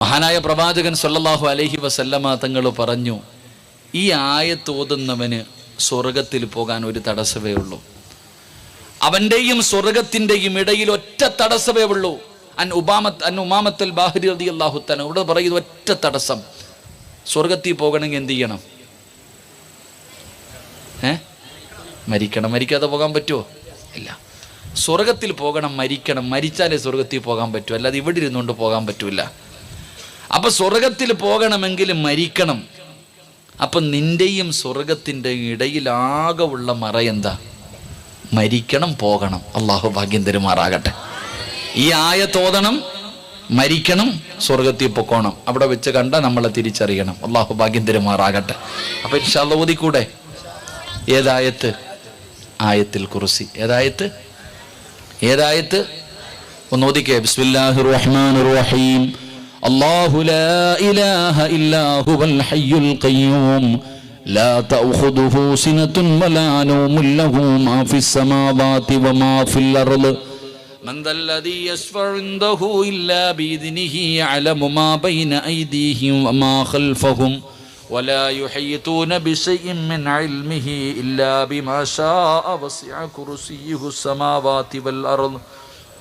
മഹാനായ പ്രവാചകൻ സല്ലല്ലാഹു അലൈഹി വസല്ലമ തങ്ങൾ പറഞ്ഞു, ഈ ആയത്ത് ഓതുന്നവന് സ്വർഗത്തിൽ പോകാൻ ഒരു തടസ്സമേ ഉള്ളൂ. അവന്റെയും സ്വർഗത്തിന്റെയും ഇടയിൽ ഒറ്റ തടസ്സമേ ഉള്ളൂ. അൻ ഉമാമത്തുൽ ബാഹിരി റളിയല്ലാഹു തആല ഇവിടെ പറയുന്ന ഒറ്റ തടസ്സം, സ്വർഗത്തിൽ പോകണമെങ്കിൽ എന്ത് ചെയ്യണം? മരിക്കണം. മരിക്കാതെ പോകാൻ പറ്റുമോ? ഇല്ല. സ്വർഗത്തിൽ പോകണം, മരിക്കണം. മരിച്ചാലേ സ്വർഗത്തിൽ പോകാൻ പറ്റൂ, അല്ലാതെ ഇവിടെ ഇരുന്നുകൊണ്ട് പോകാൻ പറ്റൂല. അപ്പൊ സ്വർഗത്തിൽ പോകണമെങ്കിൽ മരിക്കണം. അപ്പൊ നിന്റെയും സ്വർഗത്തിൻ്റെയും ഇടയിലാകെ ഉള്ള മറ എന്താ? മരിക്കണം, പോകണം. അള്ളാഹു ഭാഗ്യം തരുമാറാകട്ടെ. ഈ ആയത്തോതണം, മരിക്കണം, സ്വർഗത്തിൽ പൊക്കോണം. അവിടെ വെച്ച് കണ്ട നമ്മളെ തിരിച്ചറിയണം. അള്ളാഹു ഭാഗ്യം തരുമാറാകട്ടെ. അപ്പൊ ഇൻഷാ അല്ലാഹ് ഓതിക്കൂടെ? ഏതായത്ത്? ആയത്തുൽ കുർസി. ഏതായത്ത്? ഒന്ന് ഓതിക്കേ. ബിസ്മില്ലാഹിർ റഹ്മാനിർ റഹീം. അല്ലാഹു ലാ ഇലാഹ ഇല്ലാ ഹുവൽ ഹയ്യുൽ ഖയ്യൂം ലാ തഅഖുദുഹു സിനത്തുൻ വലാ നൗമുൻ ലഹു മാ ഫിസ് സമാവാതി വമാ ഫിൽ അർള് من ذا الذي يشفع عنده إلا بإذنه يعلم ما بين أيديهم وما خلفهم ولا يحيطون بشيء من علمه إلا بما شاء وسع كرسيه السماوات والأرض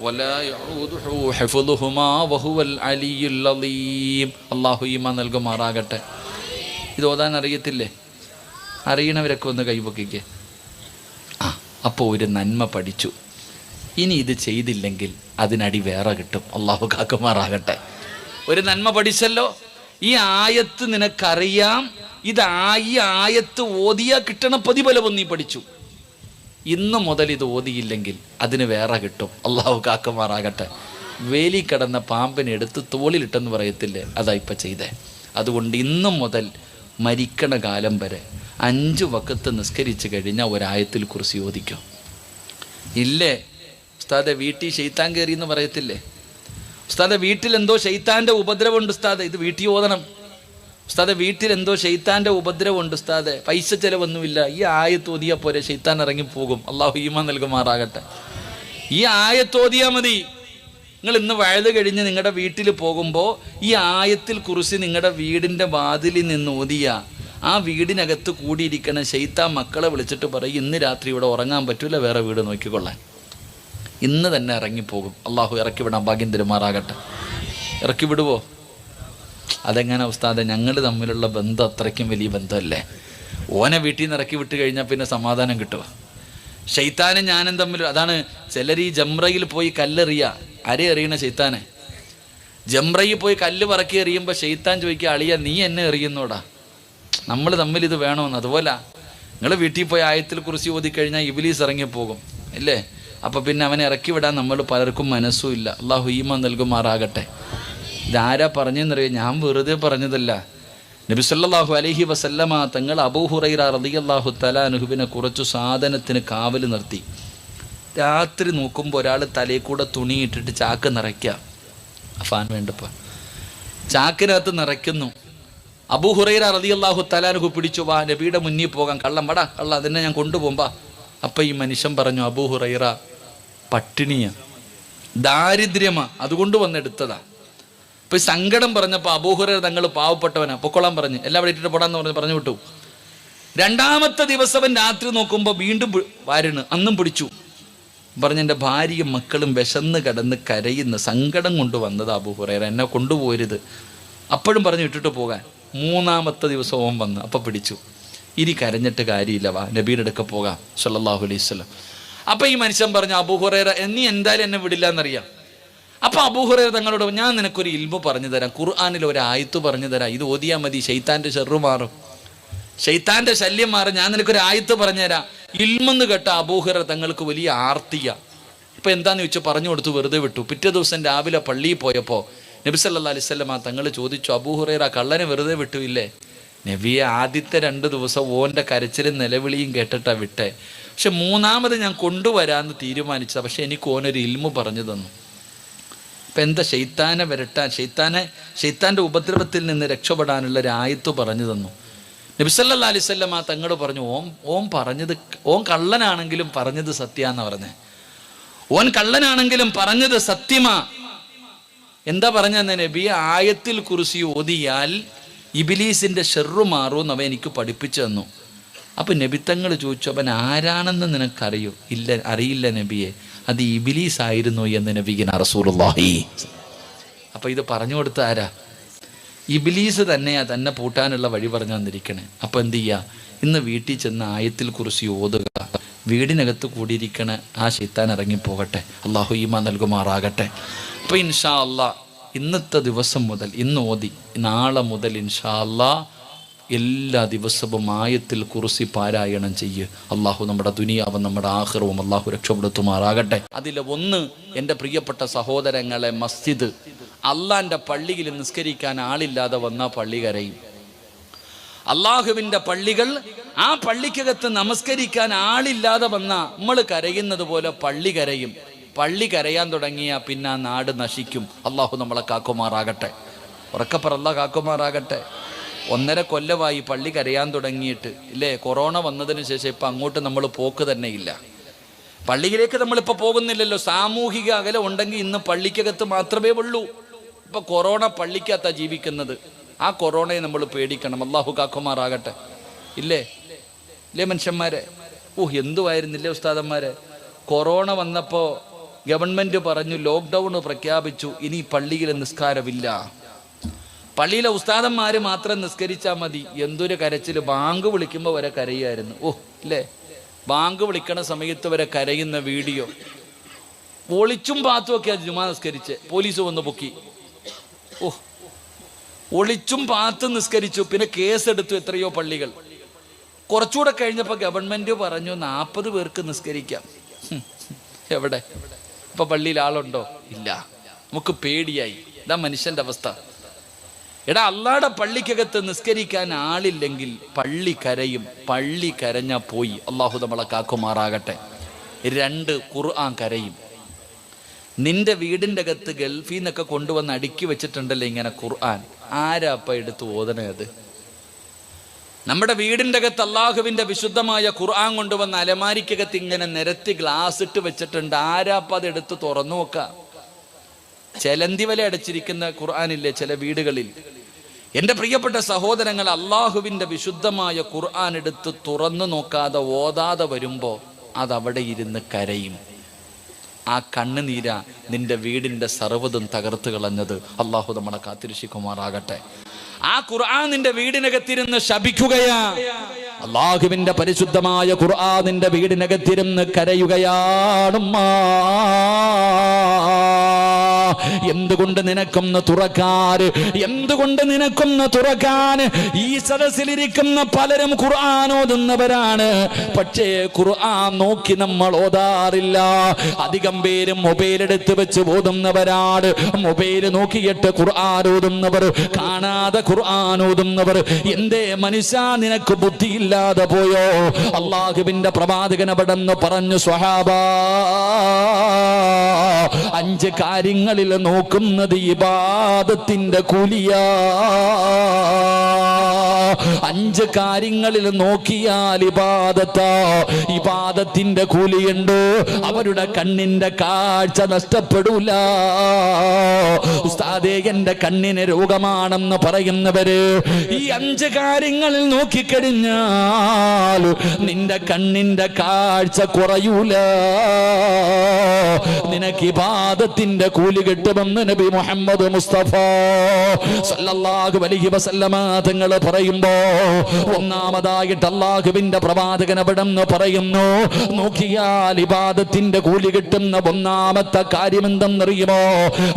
ولا يعوده حفظهما وهو العلي العظيم. അല്ലാഹു ഈമാൻ നൽകുമാറാകട്ടെ. ഇത് ഓതാൻ അറിയത്തില്ലേ? അറിയണവരൊക്കെ ഒന്ന് കൈപൊക്കിക്കേ. അപ്പോൾ ഒരു നന്മ പഠിച്ചു. ഇനി ഇത് ചെയ്തില്ലെങ്കിൽ അതിനടി വേറെ കിട്ടും. അള്ളാഹു കാക്കുമാറാകട്ടെ. ഒരു നന്മ പഠിച്ചല്ലോ. ഈ ആയത്ത് നിനക്കറിയാം. ഈ ആയത്ത് ഓതിയാ കിട്ടണ പ്രതിഫലം നീ പഠിച്ചു. ഇന്നു മുതൽ ഇത് ഓതിയില്ലെങ്കിൽ അതിന് വേറെ കിട്ടും. അള്ളാഹു കാക്കുമാറാകട്ടെ. വേലി കടന്ന പാമ്പിനെ എടുത്ത് തോളിലിട്ടെന്ന് പറയത്തില്ലേ? അതാ ഇപ്പം ചെയ്തേ. അതുകൊണ്ട് ഇന്നു മുതൽ മരിക്കണ കാലം വരെ 5 വഖത്ത് നിസ്കരിച്ച് കഴിഞ്ഞാൽ ഒരായത്തിൽ കുറിച്ച് ഓദിക്കും. ഇല്ലേ ഉസ്താദെ വീട്ടിൽ ശൈത്താൻ കയറി എന്ന് പറയത്തില്ലേ? ഉസ്താദെ വീട്ടിൽ എന്തോ ശൈത്താൻ്റെ ഉപദ്രവമുണ്ട് ഉസ്താദെ, ഇത് വീട്ടിൽ ഓതണം. ഉസ്താദെ വീട്ടിൽ എന്തോ ശൈത്താൻ്റെ ഉപദ്രവമുണ്ട് ഉസ്താദെ, പൈസ ചിലവൊന്നുമില്ല, ഈ ആയത്ത് ഓതിയാൽ പോരെ, ശൈത്താൻ ഇറങ്ങിപ്പോകും. അള്ളാഹു ഈമാൻ നൽകുമാറാകട്ടെ. ഈ ആയത്ത് ഓതിയാൽ മതി. നിങ്ങൾ ഇന്ന് വഴുത് കഴിഞ്ഞ് നിങ്ങളുടെ വീട്ടിൽ പോകുമ്പോൾ ഈ ആയത്തിൽ കുറിച്ച് നിങ്ങളുടെ വീടിൻ്റെ വാതിലിൽ നിന്ന് ഓതിയ ആ വീടിനകത്ത് കൂടിയിരിക്കണ ശൈത്താൻ മക്കളെ വിളിച്ചിട്ട് പറയും, ഇന്ന് രാത്രി ഇവിടെ ഉറങ്ങാൻ പറ്റൂല, വേറെ വീട് നോക്കിക്കൊള്ളാൻ. ഇന്ന് തന്നെ ഇറങ്ങിപ്പോകും. അള്ളാഹു ഇറക്കി വിടാൻ ഭാഗ്യം തരുമാറാകട്ടെ. ഇറക്കി വിടുവോ? അതെങ്ങനെ ഉസ്താദെ? ഞങ്ങൾ തമ്മിലുള്ള ബന്ധം അത്രയ്ക്കും വലിയ ബന്ധമല്ലേ? ഓനെ വീട്ടിൽ നിന്ന് ഇറക്കി വിട്ട് കഴിഞ്ഞാൽ പിന്നെ സമാധാനം കിട്ടുമോ? ശൈത്താനും ഞാനും തമ്മിൽ അതാണ്. ചിലർ ഈ ജംറയിൽ പോയി കല്ലെറിയ. ആരെ എറിയണ? ശൈത്താനെ. ജംറയിൽ പോയി കല്ല് പറക്കി എറിയുമ്പോൾ ശൈത്താൻ ചോദിക്കുക, അളിയ നീ എന്നെ എറിയുന്നോടാ, നമ്മൾ തമ്മിൽ ഇത് വേണമെന്ന്. അതുപോലെ നിങ്ങൾ വീട്ടിൽ പോയി ആയത്തിൽ കുറിച്ച് ഓതിക്കഴിഞ്ഞാൽ ഇബ്ലീസ് ഇറങ്ങിപ്പോകും ഇല്ലേ? അപ്പോൾ പിന്നെ അവനെ ഇറക്കി വിടാൻ നമ്മൾ പലർക്കും മനസ്സും ഇല്ല. അള്ളാഹു ഈമാൻ നൽകുമാറാകട്ടെ. ഇതാരാ പറഞ്ഞെന്നറിയാം? ഞാൻ വെറുതെ പറഞ്ഞതല്ല. നബി സല്ലല്ലാഹു അലൈഹി വസല്ലമ തങ്ങൾ അബൂ ഹുറൈറ റളിയല്ലാഹു തആല അൻഹുവിനെ കുറച്ചു സാധനത്തിന് കാവൽ നിർത്തി. രാത്രി നോക്കുമ്പോൾ ഒരാൾ തലയിൽ കൂടെ തുണി ഇട്ടിട്ട് ചാക്ക് നിറയ്ക്കുക. ഫാൻ വേണ്ടപ്പോൾ ചാക്കിനകത്ത് നിറയ്ക്കുന്നു. അബൂ ഹുറൈറ റളിയല്ലാഹു തആല അൻഹു പിടിച്ചു, വാ നബിയുടെ മുന്നിൽ പോകാം, കള്ളം വടാ കള്ള, അതിനെ ഞാൻ കൊണ്ടുപോകുമ്പോൾ. അപ്പം ഈ മനുഷ്യൻ പറഞ്ഞു, അബൂ ഹുറൈറ പട്ടിണിയാ, ദാരിദ്ര്യമാ, അതുകൊണ്ട് വന്നെടുത്തതാ. ഇപ്പം സങ്കടം പറഞ്ഞപ്പോൾ അബൂ ഹുറൈറ തങ്ങൾ പാവപ്പെട്ടവനാ, പൊക്കോളാൻ പറഞ്ഞ് എല്ലാവരും ഇട്ടിട്ട് പോടാന്ന് പറഞ്ഞു വിട്ടു. 2-ാമത്തെ ദിവസം രാത്രി നോക്കുമ്പോൾ വീണ്ടും വാരുണ്, അന്നും പിടിച്ചു. പറഞ്ഞ് എൻ്റെ ഭാര്യയും മക്കളും വിശന്ന് കിടന്ന് കരയുന്ന സങ്കടം കൊണ്ട് വന്നത് അബൂ ഹുറൈറ, എന്നെ കൊണ്ടുപോരുത്. അപ്പോഴും പറഞ്ഞു ഇട്ടിട്ട് പോകാൻ. 3-ാമത്തെ ദിവസം ഓൻ വന്ന് അപ്പം പിടിച്ചു. ഇനി കരഞ്ഞിട്ട് കാര്യമില്ല, വാ നബിയുടെ അടുക്ക പോകാം സല്ലല്ലാഹു അലൈഹി വസല്ലം. അപ്പം ഈ മനുഷ്യൻ പറഞ്ഞു, അബൂ ഹുറൈറ നീ എന്തായാലും എന്നെ വിടില്ല എന്നറിയാം. അപ്പം അബൂ ഹുറൈറ തങ്ങളോട്, ഞാൻ നിനക്കൊരു ഇൽമു പറഞ്ഞു തരാം, ഖുർആനിൽ ഒരു ആയത്ത് പറഞ്ഞു തരാം, ഇത് ഓതിയാൽ മതി, ശൈത്താൻ്റെ ഷർറ് മാറും, ശൈത്താൻ്റെ ശല്യം മാറും, ഞാൻ നിനക്കൊരു ആയത്ത് പറഞ്ഞു തരാം. ഇൽമെന്ന് കേട്ട അബൂ ഹുറൈറ തങ്ങൾക്ക് വലിയ ആർത്തിയ. ഇപ്പം എന്താണെന്ന് ചോദിച്ചാൽ പറഞ്ഞു കൊടുത്തു, വെറുതെ വിട്ടു. പിറ്റേ ദിവസം രാവിലെ പള്ളിയിൽ പോയപ്പോൾ നബി സല്ലല്ലാഹു അലൈഹി വസല്ലം തങ്ങൾ ചോദിച്ചു, അബൂ ഹുറൈറ കള്ളനെ വെറുതെ വിട്ടുമില്ലേ? നബിയെ ആദ്യത്തെ 2 ദിവസം ഓൻ്റെ കരച്ചിലും നിലവിളിയും കേട്ടിട്ടാ വിട്ടേ, പക്ഷെ 3-ാമത് ഞാൻ കൊണ്ടുവരാമെന്ന് തീരുമാനിച്ചത്, പക്ഷെ എനിക്ക് ഓനൊരു ഇൽമു പറഞ്ഞു തന്നു. ഇപ്പം എന്താ? ശൈത്താനെ വരട്ടാൻ, ശൈത്താൻ്റെ ഉപദ്രവത്തിൽ നിന്ന് രക്ഷപ്പെടാനുള്ള ഒരു ആയത്ത് പറഞ്ഞു തന്നു. നബി സല്ലല്ലാഹു അലൈഹി വസല്ലം തങ്ങൾ പറഞ്ഞു, ഓൻ പറഞ്ഞത്, ഓൻ കള്ളനാണെങ്കിലും പറഞ്ഞത് സത്യാന്നാ പറഞ്ഞേ. ഓൻ കള്ളനാണെങ്കിലും പറഞ്ഞത് സത്യമാ. എന്താ പറഞ്ഞ നബി? ആയത്തിൽ കുർസി ഓതിയാൽ ഇബ്ലീസിന്റെ ഷെർറു മാറുമെന്ന് അവൻ എനിക്ക് പഠിപ്പിച്ചു തന്നു. അപ്പം നബിത്തങ്ങൾ ചോദിച്ചു, അവൻ ആരാണെന്ന് നിനക്കറിയോ? ഇല്ല, അറിയില്ല നബിയെ. അത് ഇബ്ലീസ് ആയിരുന്നു എന്ന് നബിയിന റസൂലുള്ളാഹി. അപ്പം ഇത് പറഞ്ഞു കൊടുത്ത ആരാ? ഇബ്ലീസ് തന്നെയാ തന്നെ പൂട്ടാനുള്ള വഴി പറഞ്ഞു തന്നിരിക്കണേ. അപ്പം എന്ത് ചെയ്യുക? ഇന്ന് വീട്ടിൽ ചെന്ന് ആയത്തിൽ കുറിച്ച് ഓതുക. വീടിനകത്ത് കൂടിയിരിക്കണ ആ ശൈത്താൻ ഇറങ്ങിപ്പോകട്ടെ. അള്ളാഹു ഈമാൻ നൽകുമാറാകട്ടെ. അപ്പോൾ ഇൻഷാ അള്ളാഹ് ഇന്നത്തെ ദിവസം മുതൽ, ഇന്ന് ഓതി നാളെ മുതൽ ഇൻഷാ അള്ളാഹ് എല്ലാ ദിവസവും ആയത്തിൽ കുറിച്ച് പാരായണം ചെയ്യുക. അള്ളാഹു നമ്മുടെ ദുനിയാവും നമ്മുടെ ആഖിറവും അള്ളാഹു രക്ഷപ്പെടുത്തുമാറാകട്ടെ. അതിൽ ഒന്ന്, എൻ്റെ പ്രിയപ്പെട്ട സഹോദരങ്ങളെ, മസ്ജിദ്, അള്ളാൻ്റെ പള്ളിയിൽ നിസ്കരിക്കാൻ ആളില്ലാതെ വന്നാൽ പള്ളി കരയും. അള്ളാഹുവിൻ്റെ പള്ളികൾ, ആ പള്ളിക്കകത്ത് നമസ്കരിക്കാൻ ആളില്ലാതെ വന്നാൽ നമ്മൾ കരയുന്നത് പോലെ പള്ളി കരയും. പള്ളി കരയാൻ തുടങ്ങിയാൽ പിന്നെ ആ നാട് നശിക്കും. അള്ളാഹു നമ്മളെ കാക്കുമാറാകട്ടെ. ഉറക്കപ്പറ അല്ലാഹ് കാക്കുമാറാകട്ടെ. 1.5 കൊല്ലമായി പള്ളി കരയാൻ തുടങ്ങിയിട്ട്, ഇല്ലേ? കൊറോണ വന്നതിന് ശേഷം ഇപ്പം അങ്ങോട്ട് നമ്മൾ പോക്ക് തന്നെ ഇല്ല. പള്ളിയിലേക്ക് നമ്മളിപ്പോൾ പോകുന്നില്ലല്ലോ. സാമൂഹിക അകലം ഉണ്ടെങ്കിൽ ഇന്ന് പള്ളിക്കകത്ത് മാത്രമേ ഉള്ളൂ. ഇപ്പം കൊറോണ പള്ളിക്കകത്താണ് ജീവിക്കുന്നത്. ആ കൊറോണയെ നമ്മൾ പേടിക്കണം. അള്ളാഹു കാക്കുമാറാകട്ടെ. ഇല്ലേ മനുഷ്യന്മാരെ? എന്തുവായിരുന്നില്ലേ ഉസ്താദന്മാരെ? കൊറോണ വന്നപ്പോൾ ഗവൺമെൻറ് പറഞ്ഞു, ലോക്ക്ഡൗൺ പ്രഖ്യാപിച്ചു, ഇനി പള്ളിയിൽ നിസ്കാരമില്ല. പള്ളിയിലെ ഉസ്താദന്മാർ മാത്രം നിസ്കരിച്ചാൽ മതി. എന്തൊരു കരച്ചിൽ! ബാങ്ക് വിളിക്കുമ്പോൾ വരെ കരയായിരുന്നു. ഇല്ലേ? ബാങ്ക് വിളിക്കണ സമയത്ത് വരെ കരയുന്ന വീഡിയോ. ഒളിച്ചും പാത്തും ഒക്കെ ജുമാ നിസ്കരിച്ച് പോലീസ് വന്ന് പൊക്കി. ഒളിച്ചും പാത്ത് നിസ്കരിച്ചു. പിന്നെ കേസെടുത്തു എത്രയോ പള്ളികൾ. കുറച്ചുകൂടെ കഴിഞ്ഞപ്പോൾ ഗവൺമെൻറ് പറഞ്ഞു 40 പേർക്ക് നിസ്കരിക്കാം. എവിടെ? ഇപ്പം പള്ളിയിൽ ആളുണ്ടോ? ഇല്ല. നമുക്ക് പേടിയായി. ഇതാ മനുഷ്യൻ്റെ അവസ്ഥ. എടാ, അള്ളാടെ പള്ളിക്കകത്ത് നിസ്കരിക്കാൻ ആളില്ലെങ്കിൽ പള്ളി കരയും. പള്ളി കരഞ്ഞാൽ പോയി. അള്ളാഹു നമ്മളെ കാക്കുമാറാകട്ടെ. 2, ഖുർആൻ കരയും. നിന്റെ വീടിൻ്റെ അകത്ത് ഗൾഫിൽ നിന്നൊക്കെ കൊണ്ടുവന്ന് അടുക്കി വെച്ചിട്ടുണ്ടല്ലോ ഇങ്ങനെ ഖുർആൻ. ആരാപ്പ എടുത്ത് ഓതണേ? അത് നമ്മുടെ വീടിൻ്റെ അകത്ത് അള്ളാഹുവിൻ്റെ വിശുദ്ധമായ ഖുർആൻ കൊണ്ടുവന്ന് അലമാരിക്കകത്ത് ഇങ്ങനെ നിരത്തി ഗ്ലാസ് ഇട്ട് വെച്ചിട്ടുണ്ട്. ആരാപ്പ അത് എടുത്ത് തുറന്നു നോക്കുക? ചെലന്തി വല അടച്ചിരിക്കുന്ന ഖുർആനില്ലേ ചില വീടുകളിൽ? എൻ്റെ പ്രിയപ്പെട്ട സഹോദരങ്ങൾ, അള്ളാഹുവിൻ്റെ വിശുദ്ധമായ ഖുർആൻ എടുത്ത് തുറന്നു നോക്കാതെ ഓതാതെ വരുമ്പോൾ അതവിടെ ഇരുന്ന് കരയും. ആ കണ്ണുനീരാ നിന്റെ വീടിൻ്റെ സർവ്വതും തകർത്ത് കളഞ്ഞത്. അള്ളാഹു നമ്മളെ കാത്തിരക്ഷിക്കുമാറാകട്ടെ. ആ ഖുർആൻ നിന്റെ വീടിനകത്തിരുന്ന് ശപിക്കുകയാ. അള്ളാഹുവിന്റെ പരിശുദ്ധമായ ഖുർആൻ നിന്റെ വീടിനകത്തിരുന്ന് കരയുകയാണുമ്മ. എന്തുകൊണ്ട് നിനക്കൊന്ന് തുറക്കാൻ? എന്തുകൊണ്ട് നിനക്കൊന്ന് തുറക്കാൻ? ഈ സദസ്സിലിരിക്കുന്ന പലരും ഖുർആൻ ഓതുന്നവരാണ്. പക്ഷേ ഖുർആൻ നോക്കി നമ്മൾ ഓതാറില്ല. അധികം പേരും മൊബൈൽ എടുത്ത് വെച്ച് ഓതുന്നവരാണ്. മൊബൈൽ നോക്കിയിട്ട് ഖുർആൻ ഓതുന്നവർ, കാണാതെ ഖുർആൻ ഓതുന്നവർ. എന്തേ മനുഷ്യ, നിനക്ക് ബുദ്ധിയില്ലാതെ പോയോ? അള്ളാഹുവിന്റെ പ്രവാചകൻ അവിടെന്ന് പറഞ്ഞു, സ്വഹാബാ, 5 കാര്യങ്ങളിൽ നോക്കുന്നത് ഇബാദത്തിന്റെ കൂലിയാ. 5 കാര്യങ്ങളിൽ നോക്കിയാൽ ഇബാദത്തിന്റെ കൂലിയുണ്ട്. അവരുടെ കണ്ണിന്റെ കാഴ്ച നഷ്ടപ്പെടൂല. ഉസ്താദേ, എന്റെ കണ്ണിന് രോഗമാണെന്ന് പറയുന്നവര് ഈ 5 കാര്യങ്ങളിൽ നോക്കിക്കഴിഞ്ഞാൽ നിന്റെ കണ്ണിന്റെ കാഴ്ച കുറയൂല. നിനക്ക് ഇബാദത്തിന്റെ കൂലി കിട്ടുമെന്ന് നബി മുഹമ്മദ് മുസ്തഫ സല്ലല്ലാഹു അലൈഹി വസല്ലമ തങ്ങൾ പറയുമ്പോ, ഒന്നാമതായിട്ട് അല്ലാഹുവിന്റെ പ്രവാചകൻ അവിടെന്ന് പറയുന്നു, നോക്കിയാൽ ഇബാദത്തിന്റെ കൂലി കിട്ടുന്ന ഒന്നാമത്തെ കാര്യം എന്തെന്നറിയുമോ?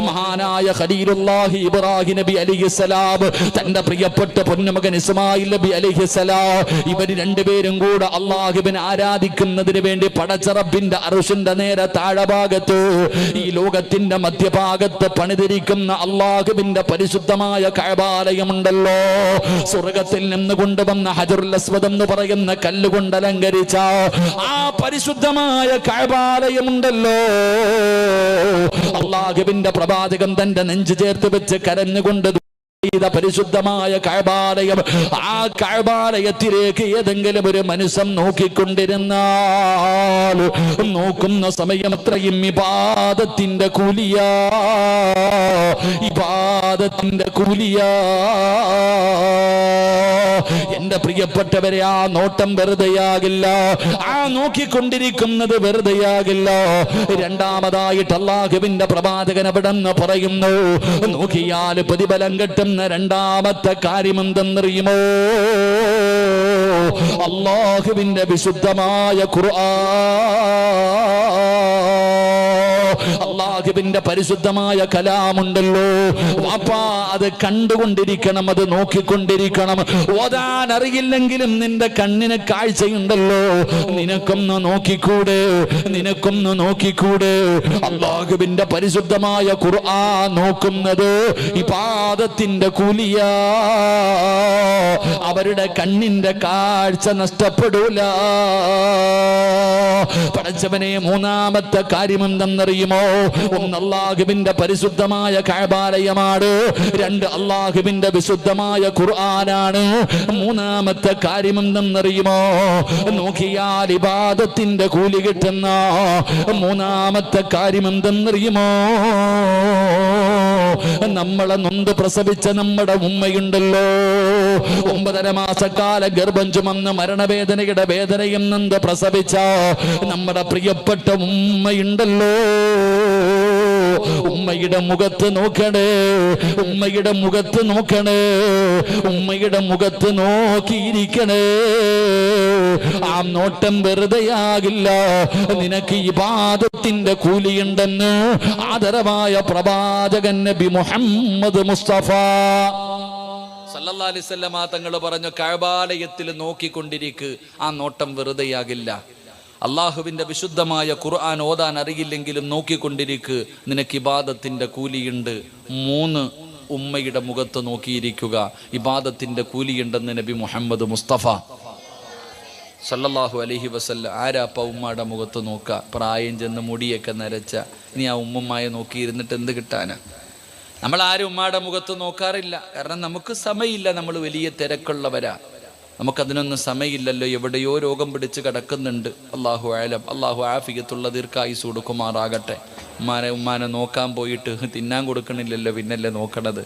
മഹാനായ ഖലീലുല്ലാഹി ഇബ്രാഹിം നബി അലൈഹിസ്സലാം തന്റെ പ്രിയപ്പെട്ട പൊന്നുമകൻ ഇസ്മായിൽ നബി അലൈഹിസ്സലാം, ഇവർ രണ്ടുപേരും കൂടെ അല്ലാഹുവിനെ ആരാധിക്കുന്നതിന് വേണ്ടി പടച്ച റബ്ബിന്റെ അർശിന്റെ നേരെ താഴഭാഗത്ത്, ഈ ലോകത്തിന്റെ മധ്യഭാഗത്ത് പണിതിരിക്കുന്ന അല്ലാഹുവിന്റെ പരിശുദ്ധമായ കഅബാലയമുണ്ടല്ലോ, സ്വർഗത്തിൽ നിന്ന് കൊണ്ടുവന്ന ഹജറുൽ അസ്വദ് എന്ന് പറയുന്ന കല്ലുകൊണ്ട് അലങ്കരിച്ച ആ പരിശുദ്ധമായ കഅബാലയമുണ്ടല്ലോ, അല്ലാഹുവിന്റെ പ്രവാചകൻ തന്റെ നെഞ്ചു ചേർത്ത് വെച്ച് കരഞ്ഞുകൊണ്ട് ചെയ്ത പരിശുദ്ധമായ കഅബാലയം, ആ കഅബാലയത്തിലേക്ക് ഏതെങ്കിലും ഒരു മനുഷ്യൻ നോക്കിക്കൊണ്ടിരുന്നാൽ നോക്കുന്ന സമയം അത്രയും ഇബാദത്തിന്റെ കൂലിയാ, ഇബാദത്തിന്റെ കൂലിയാ. എന്റെ പ്രിയപ്പെട്ടവരെ, ആ നോട്ടം വെറുതെയാകില്ല, ആ നോക്കിക്കൊണ്ടിരിക്കുന്നത് വെറുതെയാകില്ല. രണ്ടാമതായിട്ട് അല്ലാഹുവിന്റെ പ്രവാചകൻ അവിടെ നിന്ന് പറയുന്നു, നോക്കിയാൽ പ്രതിഫലം കിട്ടുന്ന രണ്ടാമത്തെ കാര്യം എന്തെന്നറിയുമോ? അല്ലാഹുവിന്റെ വിശുദ്ധമായ ഖുർആൻ, അല്ലാഹുവിന്റെ പരിശുദ്ധമായ കലാമുണ്ടല്ലോ വാപ്പാ, അത് കണ്ടുകൊണ്ടിരിക്കണം, അത് നോക്കിക്കൊണ്ടിരിക്കണം. ഓതാൻ അറിയില്ലെങ്കിലും നിന്റെ കണ്ണിന് കാഴ്ചയുണ്ടല്ലോ, നിനക്കൊന്ന് നോക്കിക്കൂടെ, നിനക്കൊന്ന് നോക്കിക്കൂടെ. അല്ലാഹുവിന്റെ പരിശുദ്ധമായ ഖുർആൻ നോക്കുന്നത് ഇബാദത്തിന്റെ കൂലിയാ. അവരുടെ കണ്ണിന്റെ കാഴ്ച നഷ്ടപ്പെടൂല. പടച്ചവനെ, മൂന്നാമത്തെ കാര്യം എന്തെന്നറിയുമോ? ഒന്ന് അല്ലാഹുവിന്റെ പരിശുദ്ധമായ കഅബാലയമാണ്, രണ്ട് അല്ലാഹുവിന്റെ വിശുദ്ധമായ ഖുർആനാണ്. മൂന്നാമത്തെ കാര്യം എന്തെന്നറിയുമോ? നോക്കിയാൽ ഇബാദത്തിന്റെ കൂലി കിട്ടുന്ന മൂന്നാമത്തെ കാര്യം എന്തെന്നറിയുമോ? നമ്മളെ നൊന്ത് പ്രസവിച്ച നമ്മുടെ ഉമ്മയുണ്ടല്ലോ, 9.5 മാസക്കാല ഗർഭം ചുമന്ന് മരണവേദനയുടെ വേദനയും നൊന്ത് പ്രസവിച്ച നമ്മുടെ പ്രിയപ്പെട്ട ഉമ്മയുണ്ടല്ലോ, ഉമ്മയുടെ മുഖത്ത് നോക്കണേ, ഉമ്മയുടെ മുഖത്ത് നോക്കണേ, ഉമ്മയുടെ മുഖത്ത് നോക്കിയിരിക്കണേ. ആ നോട്ടം വെറുതെയാകില്ല, നിനക്ക് ഇബാദത്തിന്റെ കൂലിയുണ്ടെന്ന് ആദരവായ പ്രവാചകൻ നബി മുഹമ്മദ് മുസ്തഫ സല്ലല്ലാഹു അലൈഹി വസല്ലം തങ്ങൾ പറഞ്ഞു, കഅബാലയത്തിൽ നോക്കിക്കൊണ്ടിരിക്ക്, ആ നോട്ടം വെറുതെയാകില്ല. അള്ളാഹുവിന്റെ വിശുദ്ധമായ ഖുർആൻ ഓതാൻ അറിയില്ലെങ്കിലും നോക്കിക്കൊണ്ടിരിക്ക്, നിനക്ക് ഇബാദത്തിന്റെ കൂലിയുണ്ട്. 3, ഉമ്മയുടെ മുഖത്ത് നോക്കിയിരിക്കുക, ഇബാദത്തിന്റെ കൂലിയുണ്ടെന്ന് നബി മുഹമ്മദ് മുസ്തഫ സല്ലല്ലാഹു അലൈഹി വസല്ലം. ആരാപ്പ ഉമ്മയുടെ മുഖത്ത് നോക്കുക? പ്രായം ചെന്ന് മുടിയൊക്കെ നരച്ച നീ ആ ഉമ്മമായ നോക്കിയിരുന്നിട്ട് എന്ത് കിട്ടാനാ? നമ്മൾ ആരും ഉമ്മയുടെ മുഖത്ത് നോക്കാറില്ല, കാരണം നമുക്ക് സമയമില്ല, നമ്മൾ വലിയ തിരക്കുള്ളവരാ, നമുക്കതിനൊന്നും സമയമില്ലല്ലോ. എവിടെയോ രോഗം പിടിച്ച് കിടക്കുന്നുണ്ട്. അല്ലാഹു ആലം, അല്ലാഹു ആഫിയത്തുള്ള ദീർഘായുസ് കൊടുക്കുമാറാകട്ടെ. ഉമ്മാനെ നോക്കാൻ പോയിട്ട് തിന്നാൻ കൊടുക്കണില്ലല്ലോ, പിന്നല്ലേ നോക്കണത്.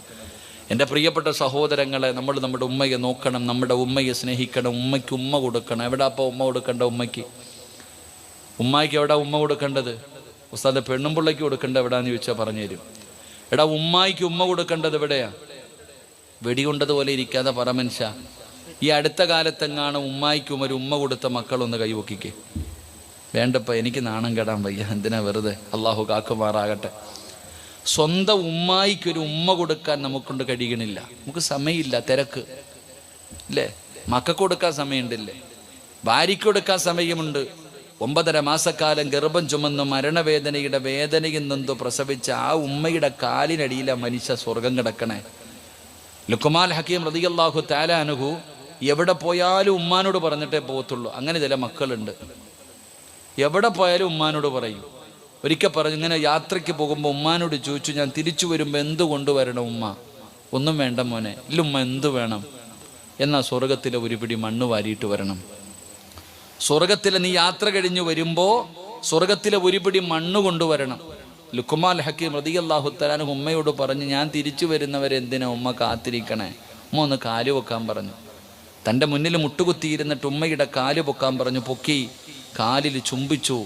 എൻ്റെ പ്രിയപ്പെട്ട സഹോദരങ്ങളെ, നമ്മൾ നമ്മുടെ ഉമ്മയെ നോക്കണം, നമ്മുടെ ഉമ്മയെ സ്നേഹിക്കണം, ഉമ്മയ്ക്ക് ഉമ്മ കൊടുക്കണം. എവിടെ അപ്പോൾ ഉമ്മ കൊടുക്കേണ്ട? ഉമ്മായിക്ക് എവിടെ ഉമ്മ കൊടുക്കേണ്ടത്? ഉസ്താദ്, പെണ്ണുമ്പിള്ളയ്ക്ക് കൊടുക്കേണ്ട എവിടെയാന്ന് ചോദിച്ചാൽ പറഞ്ഞു തരും. എടാ, ഉമ്മായിക്ക് ഉമ്മ കൊടുക്കേണ്ടത് എവിടെയാ? വെടികൊണ്ടതുപോലെ ഇരിക്കാതെ പറ മനുഷ്യ. ഈ അടുത്ത കാലത്തെങ്ങാണ് ഉമ്മായിക്കും ഒരു ഉമ്മ കൊടുത്ത മക്കളൊന്ന് കൈവക്കിക്കേ. വേണ്ടപ്പ, എനിക്ക് നാണം കെടാൻ വയ്യ, എന്തിനാ വെറുതെ. അള്ളാഹു കാക്കുമാറാകട്ടെ. സ്വന്തം ഉമ്മായിക്കൊരു ഉമ്മ കൊടുക്കാൻ നമുക്കൊണ്ട് കഴിയണില്ല, നമുക്ക് സമയമില്ല, തിരക്ക് ഇല്ലേ? മക്കൾക്ക് കൊടുക്കാൻ സമയമുണ്ടില്ലേ? ഭാര്യയ്ക്ക് കൊടുക്കാൻ സമയമുണ്ട്. 9.5 മാസക്കാലം ഗർഭം ചുമന്ന് മരണവേദനയുടെ വേദനയിൽ നിന്നോ പ്രസവിച്ച ആ ഉമ്മയുടെ കാലിനടിയിലെ മനുഷ്യ സ്വർഗം കിടക്കണേ. ലുക്മാൻ ഹക്കീം റളിയല്ലാഹു തആല അൻഹു എവിടെ പോയാലും ഉമ്മാനോട് പറഞ്ഞിട്ടേ പോകത്തുള്ളൂ. അങ്ങനെ ചില മക്കളുണ്ട്, എവിടെ പോയാലും ഉമ്മാനോട് പറയും. ഒരിക്കൽ പറഞ്ഞു, ഇങ്ങനെ യാത്രയ്ക്ക് പോകുമ്പോൾ ഉമ്മാനോട് ചോദിച്ചു, ഞാൻ തിരിച്ചു വരുമ്പോൾ എന്ത് കൊണ്ടുവരണം ഉമ്മ? ഒന്നും വേണ്ട മോനെ. ഇല്ല ഉമ്മ, എന്ത് വേണം? എന്നാൽ സ്വർഗത്തിലെ ഒരു പിടി മണ്ണ് വാരിയിട്ട് വരണം. സ്വർഗത്തിലെ നീ യാത്ര കഴിഞ്ഞു വരുമ്പോൾ സ്വർഗത്തിലെ ഒരു പിടി മണ്ണ് കൊണ്ടുവരണം. ലുക്മാൻ ഹക്കീം റളിയല്ലാഹു തആല അൻഹു ഉമ്മയോട് പറഞ്ഞു, ഞാൻ തിരിച്ചു വരുന്നവരെന്തിനാ ഉമ്മ കാത്തിരിക്കണേ? ഉമ്മ ഒന്ന് കാല് പൊക്കാൻ പറഞ്ഞു. തൻ്റെ മുന്നിൽ മുട്ടുകുത്തിയിരുന്നിട്ട് ഉമ്മയുടെ കാല് പൊക്കാൻ പറഞ്ഞു. പൊക്കി കാലിൽ ചുംബിച്ചു.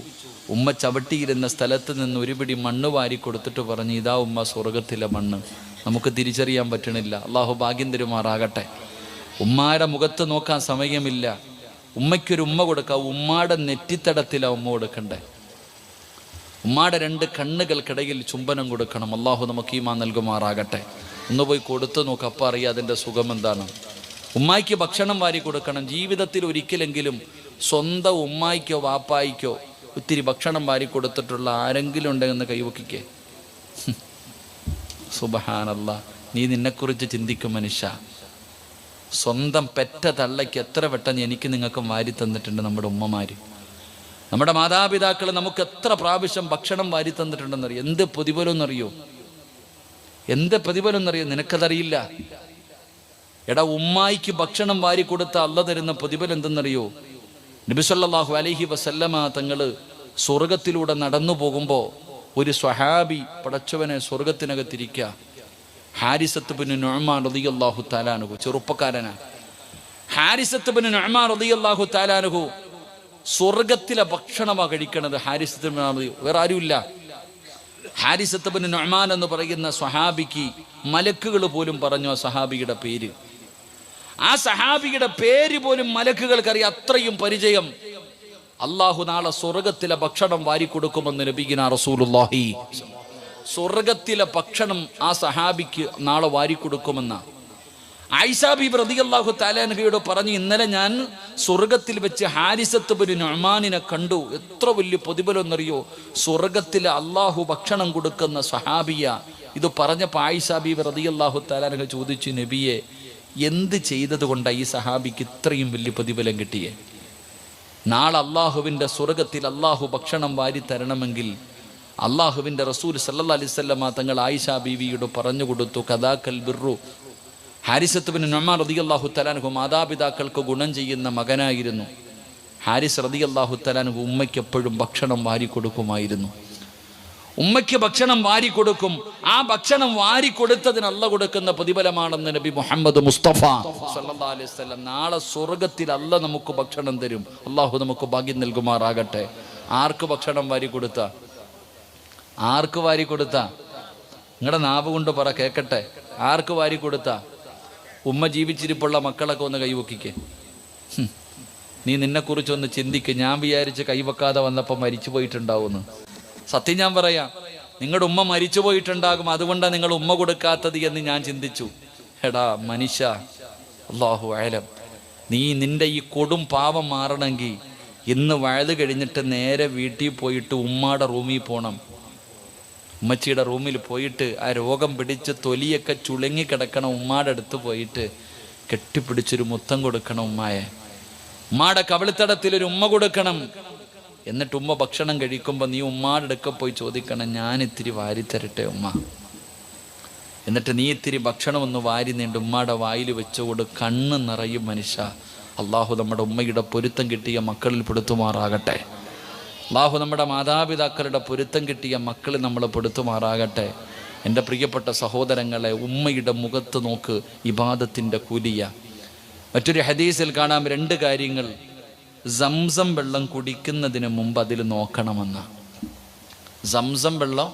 ഉമ്മ ചവിട്ടിയിരുന്ന സ്ഥലത്ത് നിന്ന് ഒരു പിടി മണ്ണ് വാരി കൊടുത്തിട്ട് പറഞ്ഞു, ഇതാ ഉമ്മ സ്വർഗത്തിലെ മണ്ണ്. നമുക്ക് തിരിച്ചറിയാൻ പറ്റണില്ല. അള്ളാഹു ഭാഗ്യം തരുമാറാകട്ടെ. ഉമ്മായുടെ മുഖത്ത് നോക്കാൻ സമയമില്ല. ഉമ്മയ്ക്കൊരു ഉമ്മ കൊടുക്കുക. ഉമ്മാടെ നെറ്റിത്തടത്തിലാണ് ഉമ്മ കൊടുക്കണ്ടേ. ഉമ്മാടെ 2 കണ്ണുകൾക്കിടയിൽ ചുംബനം കൊടുക്കണം. അള്ളാഹു നമുക്ക് ഈമാൻ നൽകുമാറാകട്ടെ. ഒന്ന് പോയി കൊടുത്തു നോക്കുക, അപ്പം അറിയാം അതിൻ്റെ സുഖം എന്താണ്. ഉമ്മായിക്ക് ഭക്ഷണം വാരി കൊടുക്കണം. ജീവിതത്തിൽ ഒരിക്കലെങ്കിലും സ്വന്തം ഉമ്മായിക്കോ വാപ്പായിക്കോ ഒത്തിരി ഭക്ഷണം വാരി കൊടുത്തിട്ടുള്ള ആരെങ്കിലും ഉണ്ടെന്ന് കൈവക്കിക്കേ. സുബ്ഹാനല്ലാഹ്, നീ നിന്നെക്കുറിച്ച് ചിന്തിക്കും മനുഷ്യ. സ്വന്തം പെറ്റ തള്ളയ്ക്ക് എത്ര വട്ടം എനിക്ക് നിങ്ങൾക്കും വാരി തന്നിട്ടുണ്ട് നമ്മുടെ ഉമ്മമാര്. നമ്മുടെ മാതാപിതാക്കൾ നമുക്ക് എത്ര പ്രാവശ്യം ഭക്ഷണം വാരി തന്നിട്ടുണ്ടെന്നറിയോ? എന്ത് പ്രതിഫലം എന്നറിയോ? എന്ത് പ്രതിഫലം എന്നറിയോ? നിനക്കതറിയില്ല. എടാ, ഉമ്മായിക്ക് ഭക്ഷണം വാരി കൊടുത്ത അള്ള തരുന്ന പ്രതിഫലം എന്തെന്നറിയോ? നബി സല്ലല്ലാഹു അലൈഹി വസല്ലമ തങ്ങള് സ്വർഗത്തിലൂടെ നടന്നു പോകുമ്പോൾ ഒരു സ്വഹാബി പടച്ചവനെ സ്വർഗത്തിനകത്തിരിക്കുക. ഹാരിസത്ത് ബിൻ നുഅ്മാൻ റളിയല്ലാഹു തആല അൻഹു, ചെറുപ്പക്കാരനാണ്. ഹാരിസത്ത് ബിൻ നുഅ്മാൻ റളിയല്ലാഹു തആല അൻഹു സ്വർഗത്തിലെ ഭക്ഷണമാണ് കഴിക്കണത്. ഹാരിസത്ത് ബിൻ നുഅ്മാൻ, വേറെ ആരുമില്ല. ഹാരിസത്ത് ബിൻ നുഅ്മാൻ എന്ന് പറയുന്ന സ്വഹാബിക്ക് മലക്കുകൾ പോലും പറഞ്ഞു ആ സ്വഹാബിയുടെ പേര്. ആ സഹാബിയുടെ പേര് പോലും മലക്കുകൾക്കറിയാം, അത്രയും പരിചയം. അള്ളാഹു നാളെ സ്വർഗത്തിലെ ഭക്ഷണം വാരിക്കൊടുക്കുമെന്ന് നബിയിനാ റസൂലുള്ളാഹി. സ്വർഗത്തിലെ ഭക്ഷണം ആ സഹാബിക്ക് നാളെ വാരിക്കൊടുക്കുമെന്ന ആയിഷ ബീബി റളിയല്ലാഹു തആല അൻഹയോട് പറഞ്ഞു, ഇന്നലെ ഞാൻ സ്വർഗത്തിൽ വെച്ച് ഹാരിസത്ത് ബിൻ നുഅ്മാനിനെ കണ്ടു. എത്ര വലിയ പ്രതിഫലം എന്നറിയോ? സ്വർഗത്തിലെ അള്ളാഹു ഭക്ഷണം കൊടുക്കുന്ന സഹാബിയ. ഇത് പറഞ്ഞപ്പോൾ ആയിഷ ബീബി റളിയല്ലാഹു തആല അൻഹ ചോദിച്ചു, നബിയെ, എന്ത് ചെയ്തത് കൊണ്ടാണ് ഈ സഹാബിക്ക് ഇത്രയും വലിയ പ്രതിഫലം കിട്ടിയേ? നാളെ അള്ളാഹുവിൻ്റെ സ്വർഗത്തിൽ അള്ളാഹു ഭക്ഷണം വാരി തരണമെങ്കിൽ അള്ളാഹുവിൻ്റെ റസൂൽ സല്ലല്ലാഹു അലൈഹി വസല്ലമ തങ്ങൾ ആയിഷ ബീവിയോട് പറഞ്ഞു കൊടുത്തു, കദാക്കൽ ബിർറു. ഹാരിസത്ത് ബിൻ നുഅ്മാൻ റളിയല്ലാഹു തആല അൻഹു മാതാപിതാക്കൾക്ക് ഗുണം ചെയ്യുന്ന മകനായിരുന്നു. ഹാരിസ് റളിയല്ലാഹു തആല അൻഹു ഉമ്മയ്ക്ക് എപ്പോഴും ഭക്ഷണം വാരി കൊടുക്കുമായിരുന്നു. ഉമ്മയ്ക്ക് ഭക്ഷണം വാരി കൊടുക്കും. ആ ഭക്ഷണം വാരി കൊടുത്തതിന് അള്ള കൊടുക്കുന്ന പ്രതിഫലമാണെന്ന് നബി മുഹമ്മദ് മുസ്തഫ സല്ലല്ലാഹു അലൈഹി വസല്ലം. നാളെ സ്വർഗത്തിൽ അള്ള നമുക്ക് ഭക്ഷണം തരും. അള്ളാഹു നമുക്ക് ഭാഗ്യം നൽകുമാറാകട്ടെ. ആർക്ക് ഭക്ഷണം വാരി കൊടുത്ത? ആർക്ക് വാരി കൊടുത്ത? നിങ്ങളുടെ നാവ് കൊണ്ട് പറ, കേക്കട്ടെ. ആർക്ക് വാരി കൊടുത്ത? ഉമ്മ ജീവിച്ചിരിപ്പുള്ള മക്കളൊക്കെ ഒന്ന് കൈവക്കിക്കേ. നീ നിന്നെക്കുറിച്ചൊന്ന് ചിന്തിക്ക്. ഞാൻ വിചാരിച്ച് കൈവക്കാതെ വന്നപ്പോൾ മരിച്ചു പോയിട്ടുണ്ടാവുമെന്ന്. സത്യം ഞാൻ പറയാം, നിങ്ങളുടെ ഉമ്മ മരിച്ചു പോയിട്ടുണ്ടാകും, അതുകൊണ്ടാണ് നിങ്ങൾ ഉമ്മ കൊടുക്കാത്തത് എന്ന് ഞാൻ ചിന്തിച്ചു. എടാ മനുഷ്യ, അല്ലാഹു അഅലം, നീ നിന്റെ ഈ കൊടും പാവം മാറണമെങ്കിൽ ഇന്ന് വഴുത് കഴിഞ്ഞിട്ട് നേരെ വീട്ടിൽ പോയിട്ട് ഉമ്മാടെ റൂമിൽ പോകണം. ഉമ്മച്ചിയുടെ റൂമിൽ പോയിട്ട് ആ രോഗം പിടിച്ച് തൊലിയൊക്കെ ചുളുങ്ങിക്കിടക്കണം ഉമ്മാടെ അടുത്ത് പോയിട്ട് കെട്ടിപ്പിടിച്ചൊരു മുത്തം കൊടുക്കണം ഉമ്മായെ. ഉമ്മാടെ കവിളിത്തടത്തിലൊരു ഉമ്മ കൊടുക്കണം. എന്നിട്ട് ഉമ്മ ഭക്ഷണം കഴിക്കുമ്പോൾ നീ ഉമ്മാടെ അടുക്ക പോയി ചോദിക്കണം, ഞാൻ ഇത്തിരി വാരിത്തരട്ടെ ഉമ്മ. എന്നിട്ട് നീ ഇത്തിരി ഭക്ഷണം ഒന്ന് വാരി നീണ്ട് ഉമ്മാടെ വായിൽ വെച്ചുകൊണ്ട് കണ്ണ് നിറയും മനുഷ്യ. അള്ളാഹു നമ്മുടെ ഉമ്മയുടെ പൊരുത്തം കിട്ടിയ മക്കളിൽ പെടുത്തുമാറാകട്ടെ. അള്ളാഹു നമ്മുടെ മാതാപിതാക്കളുടെ പൊരുത്തം കിട്ടിയ മക്കളിൽ നമ്മൾ പെടുത്തുമാറാകട്ടെ. എൻ്റെ പ്രിയപ്പെട്ട സഹോദരങ്ങളെ, ഉമ്മയുടെ മുഖത്ത് നോക്ക്, ഇബാദത്തിൻ്റെ കൂലിയ. മറ്റൊരു ഹദീസിൽ കാണാം 2 കാര്യങ്ങൾ. സംസം വെള്ളം കുടിക്കുന്നതിന് മുമ്പ് അതിൽ നോക്കണമെന്ന്. സംസം വെള്ളം